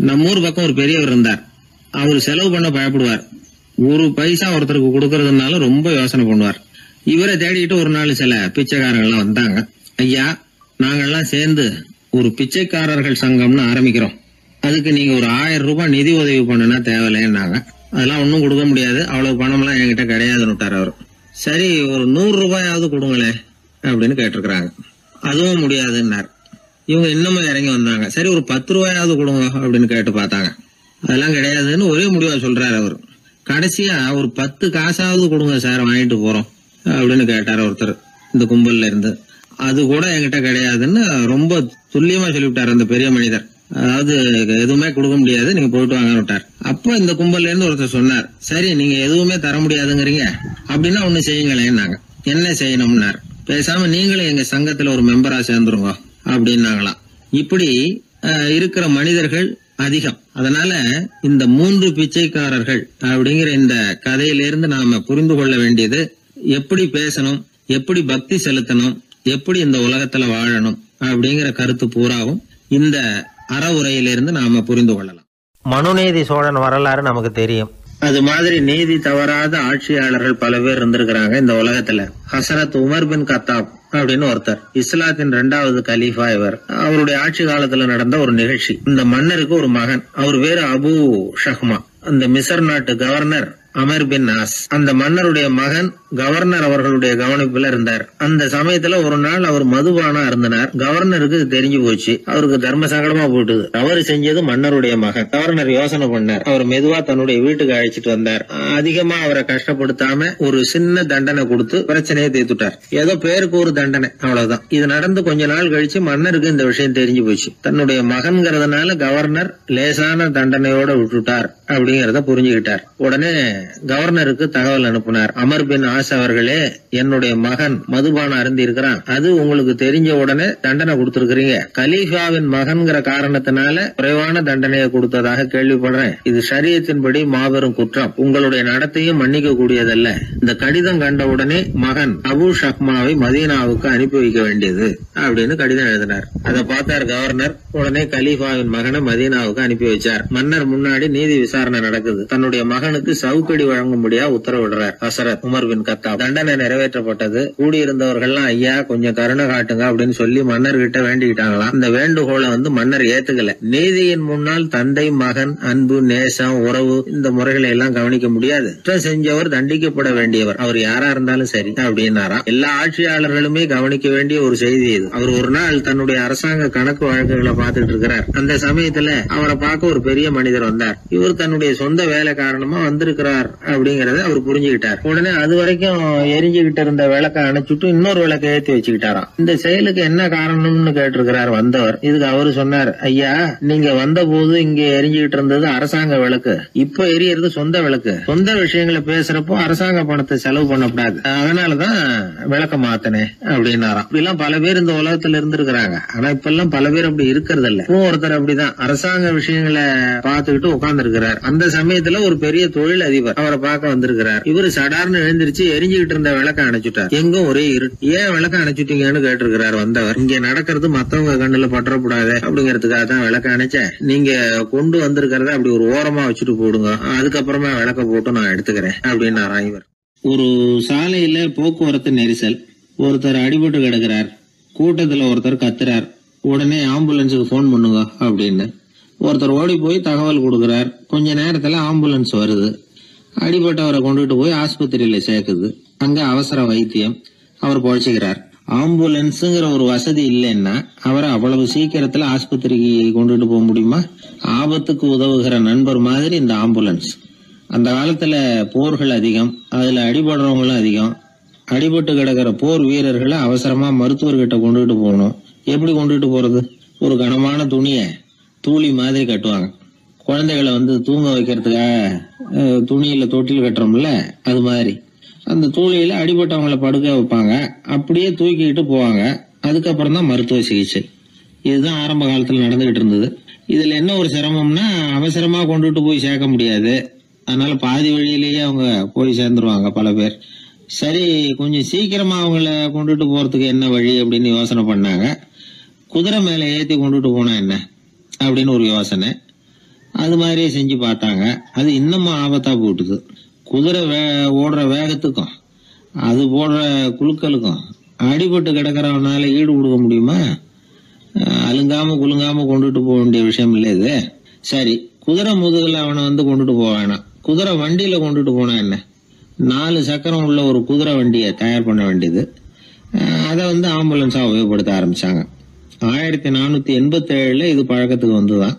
Speaker 1: நம்ம ஊர் பக்கம் ஒரு பெரியவர் இருந்தார். அவர் செலவு பண்ண பயப்படுவார். 1 பைசா ஒருத்தருக்கு கொடுக்கறதுனால ரொம்ப யோசனை பண்ணுவார். இவரை தேடிட்டு ஒரு நாள் சில பிச்சைக்காரங்கள்லாம் வந்தாங்க. ஐயா, நாங்கெல்லாம் சேர்ந்து ஒரு பிச்சைக்காரர்கள் சங்கம்னு ஆரம்பிக்கிறோம். அதுக்கு நீங்க ஒரு 1000 ரூபாய் நிதி உதவி பண்ணுனா தேவையில்லைன்னாங்க. அதெல்லாம் ஒன்னும் கொடுக்க முடியாது, அவ்வளவு பணம்லாம் என்கிட்ட கிடையாதுன்னு விட்டார் அவர். சரி, ஒரு 100 ரூபாயாவது கொடுங்களேன் அப்படின்னு கேட்டிருக்கிறாங்க. அதுவும் முடியாதுன்னார். இவங்க இன்னமும் இறங்கி வந்தாங்க. சரி, ஒரு 10 ரூபாயாவது கொடுங்க அப்படின்னு கேட்டு பார்த்தாங்க. அதெல்லாம் கிடையாதுன்னு ஒரே முடிவா சொல்றாரு அவர். கடைசியா ஒரு 10 காசாவது கொடுங்க சார், வாங்கிட்டு போறோம் அப்படின்னு கேட்டார் ஒருத்தர் இந்த கும்பல்ல இருந்து. அது கூட என்கிட்ட கிடையாதுன்னு ரொம்ப துல்லியமா சொல்லிவிட்டார் அந்த பெரிய மனிதர். அதாவது எதுவுமே கொடுக்க முடியாது, நீங்க போயிட்டு வாங்கன்னு விட்டார். அப்ப இந்த கும்பல்ல இருந்து ஒருத்தர் சொன்னார், சரி நீங்க எதுவுமே தர முடியாதுங்கிறீங்க, அப்படின்னா ஒண்ணு செய்யுங்களேன்னாங்க. என்ன செய்யணும்னார். பேசாம நீங்களும் எங்க சங்கத்துல ஒரு மெம்பரா சேர்ந்துருங்க அப்படின்னாங்களாம். இப்படி இருக்கிற மனிதர்கள் அதிகம். அதனால இந்த 3 பிச்சைக்காரர்கள் அப்படிங்கிற இந்த கதையிலிருந்து நாம புரிந்து கொள்ள வேண்டியது, எப்படி பேசணும், எப்படி பக்தி செலுத்தணும், எப்படி இந்த உலகத்துல வாழணும் அப்படிங்கிற கருத்து பூராவும் இந்த அறவுரையிலிருந்து நாம புரிந்து கொள்ளலாம். மனுநீதி சோழன் வரலாறு நமக்கு தெரியும். அது மாதிரி நீதி தவறாத ஆட்சியாளர்கள் பல பேர் இருந்திருக்கிறாங்க இந்த உலகத்துல. ஹசரத் உமர் பின் கத்தாப் அப்படின்னு ஒருத்தர், இஸ்லாத்தின் 2வது கலீஃபா இவர். அவருடைய ஆட்சி காலத்துல நடந்த ஒரு நிகழ்ச்சி. இந்த மன்னருக்கு ஒரு மகன், அவர் பேரு அபு ஷஹ்மா. அந்த மிசர் நாட்டு கவர்னர் அமர் பின் நாஸ், அந்த மன்னருடைய மகன் கவர்னர் அவர்களுடைய கவனிப்புல இருந்தார். அந்த சமயத்துல ஒரு நாள் அவர் மதுபானம் அருந்தினார். கவர்னருக்கு தெரிஞ்சு போச்சு. அவருக்கு தர்ம சங்கடமா போட்டுது. அவர் செஞ்சது மன்னருடைய மகன். கவர்னர் யோசனை பண்ணார். அவர் மெதுவா தன்னுடைய வீட்டுக்கு அழைச்சிட்டு வந்தார். அதிகமா அவரை கஷ்டப்படுத்தாம ஒரு சின்ன தண்டனை கொடுத்து பிரச்சனையை தீர்த்துட்டார். ஏதோ பேருக்கு ஒரு தண்டனை, அவ்வளவுதான். இது நடந்து கொஞ்ச நாள் கழிச்சு மன்னருக்கு இந்த விஷயம் தெரிஞ்சு போச்சு. தன்னுடைய மகன்கிறதுனால கவர்னர் லேசான தண்டனையோட விட்டுட்டார் அப்படிங்கறத புரிஞ்சுக்கிட்டார். உடனே கவர்னருக்கு தகவல் அனுப்பினார். அமர் பின் ஆஸ் அவர்களே, என்னுடைய மகன் மதுபானம் அருந்தி இருக்கிறான், அது உங்களுக்கு தெரிஞ்ச உடனே தண்டனை கொடுத்திருக்கிறீங்க. கலீஃபாவின் மகன்கிற காரணத்தினால குறைவான தண்டனையை கொடுத்ததாக கேள்விப்படுறேன். இது ஷரியத்தின்படி மாபெரும் குற்றம். உங்களுடைய நடத்தையும் மன்னிக்க கூடியதல்ல. இந்த கடிதம் கண்ட உடனே மகன் அபு ஷஹ்மாவை மதீனாவுக்கு அனுப்பி வைக்க வேண்டியது அப்படின்னு கடிதம் எழுதினார். அதை பார்த்தார் கவர்னர். உடனே கலீஃபாவின் மகனை மதீனாவுக்கு அனுப்பி வச்சார். மன்னர் முன்னாடி நீதி விசாரணை நடக்குது. தன்னுடைய மகனுக்கு சவுக்கடி வழங்கும்படியா உத்தரவிடுறார் ஹசரத் உமர் பின் கத்தாப். தண்டனை நிறைவேற்றப்பட்டது. கூடியிருந்தவர்கள்லாம் ஐயா கொஞ்சம் கருணை காட்டுங்க அப்படின்னு சொல்லி மன்னர்கிட்ட வேண்டிக்கிட்டாங்களாம். இந்த வேண்டுகோளை மன்னர் ஏத்துக்கல. நீதியின் முன்னால் தந்தை மகன் அன்பு நேசம் உறவு இந்த முறைகளை எல்லாம் கவனிக்க முடியாது. குற்றம் செஞ்சவர் தண்டிக்கப்பட வேண்டியவர், அவர் யாரா இருந்தாலும் சரி அப்படின்னாராம். எல்லா ஆட்சியாளர்களுமே கவனிக்க வேண்டிய ஒரு செய்தி இது. அவர் ஒரு நாள் தன்னுடைய அரசாங்க கணக்கு வழக்குகளை பார்த்துட்டு இருக்கிறார். அந்த சமயத்துல அவரை பார்க்க ஒரு பெரிய மனிதர் வந்தார். இவர் தன்னுடைய சொந்த வேலை காரணமா வந்திருக்கிறார் அப்படிங்கறத அவர் புரிஞ்சுக்கிட்டார். உடனே அது வரைக்கும் எரிஞ்சுகிட்டு இருந்த விளக்க அணைச்சுட்டு இன்னொரு விளக்க ஏற்றி வச்சுக்கிட்டாராம். இந்த செயலுக்கு என்ன காரணம்னு கேட்டிருக்கிறார் வந்தவர். இதுக்கு அவரு சொன்னார், ஐயா நீங்க வந்த போது இங்க எரிஞ்சுகிட்டு இருந்தது அரசாங்க விளக்கு, இப்ப எரியறது சொந்த விளக்கு. சொந்த விஷயங்களை பேசுறப்போ அரசாங்க பணத்தை செலவு பண்ணக்கூடாது, அதனாலதான் விளக்க மாத்தினேன் அப்படின்னாராம். இப்படி எல்லாம் பல பேர் இந்த உலகத்துல இருந்திருக்கிறாங்க. ஆனா இப்ப எல்லாம் பல பேர் அப்படி இருக்கிறது இல்ல. ஒருத்தர் அப்படிதான் அரசாங்க விஷயங்களை பார்த்துக்கிட்டு உட்கார்ந்து இருக்கிறார். அந்த சமயத்துல ஒரு பெரிய தொழில் அதிபர் அவரை பார்க்க வந்திருக்கிறார். இவரு சடார்னு எழுந்திருச்சு எரிஞ்சுகிட்டு இருந்த விளக்க அணைச்சுட்டார். எங்கும் ஒரே இருட்டு. ஏன் விளக்க அணைச்சுட்டீங்கன்னு கேட்டிருக்கிறார் வந்தவர். இங்க நடக்கிறது மத்தவங்க கண்ணுல பற்றக்கூடாது அப்படிங்கறதுக்காக தான் விளக்க அணைச்சேன். நீங்க கொண்டு வந்திருக்கிறத அப்படி ஒரு ஓரமா வச்சுட்டு போடுங்க, அதுக்கப்புறமா விளக்க போட்டு நான் எடுத்துக்கிறேன் அப்படின்னாராம் இவர். ஒரு சாலையில போக்குவரத்து நெரிசல். ஒருத்தர் அடிபட்டு கிடக்கிறார். கூட்டத்துல ஒருத்தர் கத்துறார். உடனே ஆம்புலன்ஸுக்கு போன் பண்ணுங்க அப்படின்னு ஒருத்தர் ஓடி போய் தகவல் கொடுக்கிறார். கொஞ்ச நேரத்துல ஆம்புலன்ஸ் வருது. அடிபட்டவரை கொண்டுட்டு போய் ஆஸ்பத்திரியில சேர்க்குது. அங்க அவசர வைத்தியம். அவர் பொழைச்சுக்கிறார். ஆம்புலன்ஸுங்கிற ஒரு வசதி இல்லைன்னா அவரை அவ்வளவு சீக்கிரத்துல ஆஸ்பத்திரிக்கு கொண்டுட்டு போக முடியுமா? ஆபத்துக்கு உதவுகிற நண்பர் மாதிரி இந்த ஆம்புலன்ஸ். அந்த காலத்துல போர்கள் அதிகம், அதுல அடிபடுறவங்களும் அதிகம். அடிபட்டு கிடக்கிற போர் வீரர்களை அவசரமா மருத்துவர்கிட்ட கொண்டுட்டு போகணும். எப்படி கொண்டுட்டு போறது? ஒரு கனமான துணியை தூளி மாதிரி கட்டுவாங்க. குழந்தைகளை தூங்க வைக்கிறதுக்காக துணியில தொட்டில் கட்டுறோம்ல, அது மாதிரி அந்த தூளியில அடிபட்டவங்களை படுக்க வைப்பாங்க. அப்படியே தூக்கிட்டு போவாங்க. அதுக்கப்புறம் தான் மருத்துவ சிகிச்சை. இதுதான் ஆரம்ப காலத்துல நடந்துகிட்டு இருந்தது. இதுல என்ன ஒரு சிரமம்னா அவசரமா கொண்டுட்டு போய் சேர்க்க முடியாது. அதனால பாதி வழியிலேயே அவங்க போய் சேர்ந்துருவாங்க பல பேர். சரி, கொஞ்சம் சீக்கிரமா அவங்கள கொண்டுட்டு போறதுக்கு என்ன வழி அப்படின்னு யோசனை பண்ணாங்க. குதிரை மேல ஏத்தி கொண்டுட்டு போனா என்ன அப்படின்னு ஒரு யோசனை. அது மாதிரியே செஞ்சு பார்த்தாங்க. அது இன்னமும் ஆபத்தா போட்டுது. குதிரை ஓடுற வேகத்துக்கும் அது போடுற குலுக்கலுக்கும் அடிபட்டு கிடக்கிறவனால ஈடு கொடுக்க முடியுமா? அலுங்காம குலுங்காம கொண்டுட்டு போக வேண்டிய விஷயம் இல்லை இது. சரி, குதிரை முதுகுல அவனை கொண்டுட்டு போக வேணாம், குதிரை வண்டியில கொண்டுட்டு போனா என்ன? 4 சக்கரம் உள்ள ஒரு குதிரை வண்டியை தயார் பண்ண வேண்டியது. அதை ஆம்புலன்ஸா உபயோகப்படுத்த ஆரம்பிச்சாங்க. 1487 இது பழக்கத்துக்கு வந்துதான்.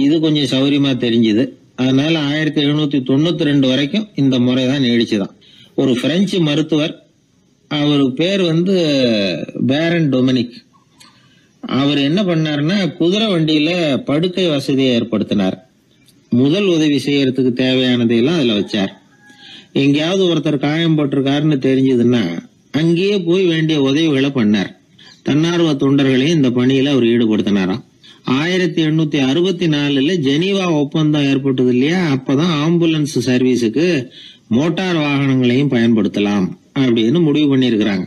Speaker 1: இது கொஞ்சம் சௌரியமா தெரிஞ்சுது. அதனால 1792 வரைக்கும் இந்த முறைதான் நீடிச்சுதான். ஒரு பிரெஞ்சு மருத்துவர், அவரு பேர் பேரன் டொமினிக். அவர் என்ன பண்ணாருன்னா, குதிரை வண்டியில படுக்கை வசதியை ஏற்படுத்தினார். முதல் உதவி செய்யறதுக்கு தேவையானதையெல்லாம் அதுல வச்சார். எங்கேயாவது ஒருத்தர் காயம் போட்டிருக்காருன்னு தெரிஞ்சதுன்னா அங்கேயே போய் வேண்டிய உதவிகளை பண்ணார். தன்னார்வ தொண்டர்களையும் இந்த பணியில அவர் ஈடுபடுத்தினாராம். 1864 ஜெனீவா ஒப்பந்தம் ஏற்பட்டது இல்லையா, அப்பதான் ஆம்புலன்ஸ் சர்வீஸுக்கு மோட்டார் வாகனங்களையும் பயன்படுத்தலாம் அப்படின்னு முடிவு பண்ணிருக்கிறாங்க.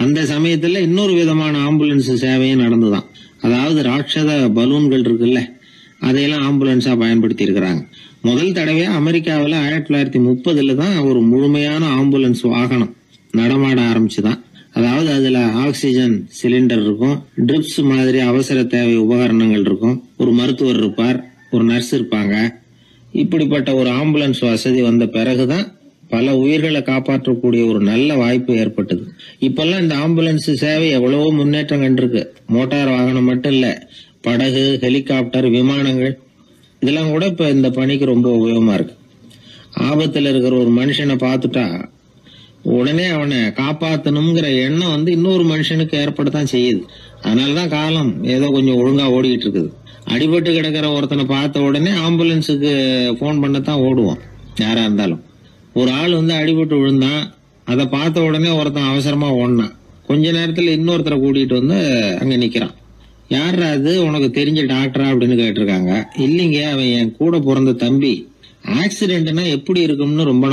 Speaker 1: அந்த சமயத்துல இன்னொரு விதமான ஆம்புலன்ஸ் சேவையும் நடந்துதான். அதாவது ராட்சத பலூன்கள் இருக்குல்ல, அதையெல்லாம் ஆம்புலன்ஸா பயன்படுத்தி இருக்கிறாங்க. முதல் தடவையா அமெரிக்காவில் 1930 தான் ஒரு முழுமையான ஆம்புலன்ஸ் வாகனம் நடமாட ஆரம்பிச்சுதான். அதாவது அதுல ஆக்சிஜன் சிலிண்டர் இருக்கும், ட்ரிப்ஸ் மாதிரி அவசர தேவை உபகரணங்கள் இருக்கும், ஒரு மருத்துவர் இருப்பார், ஒரு நர்ஸ் இருப்பாங்க. இப்படிப்பட்ட ஒரு ஆம்புலன்ஸ் வசதி வந்த பிறகுதான் பல உயிர்களை காப்பாற்றக்கூடிய ஒரு நல்ல வாய்ப்பு ஏற்பட்டது. இப்பெல்லாம் இந்த ஆம்புலன்ஸ் சேவை எவ்வளவோ முன்னேற்றம் கண்டிருக்கு. மோட்டார் வாகனம் மட்டும் இல்ல, படகு, ஹெலிகாப்டர், விமானங்கள் இதெல்லாம் கூட இப்ப இந்த பணிக்கு ரொம்ப உபயோகமா இருக்கு. ஆபத்துல இருக்கிற ஒரு மனுஷனை பார்த்துட்டா உடனே அவனை காப்பாத்தணுங்கிற எண்ணம் இன்னொரு மனுஷனுக்கு ஏற்படத்தான் செய்யுது. அதனாலதான் காலம் ஏதோ கொஞ்சம் ஒழுங்கா ஓடிக்கிட்டு இருக்குது. அடிபட்டு கிடக்கிற ஒருத்தனை பார்த்த உடனே ஆம்புலன்ஸுக்கு போன் பண்ணத்தான் ஓடுவோம் யாரா இருந்தாலும். ஒரு ஆள் அடிபட்டு விழுந்தான், அதை பார்த்த உடனே ஒருத்தன் அவசரமா ஓடினான். கொஞ்ச நேரத்துல இன்னொருத்தரை கூட்டிட்டு அங்க நிக்கிறான். யாரா அது, உனக்கு தெரிஞ்ச டாக்டரா அப்படின்னு கேட்டிருக்காங்க. இல்லைங்க, அவன் என் கூட பிறந்த தம்பி. ஆக்சிடென்ட்னா எப்படி இருக்கும்னு ரொம்ப நாள்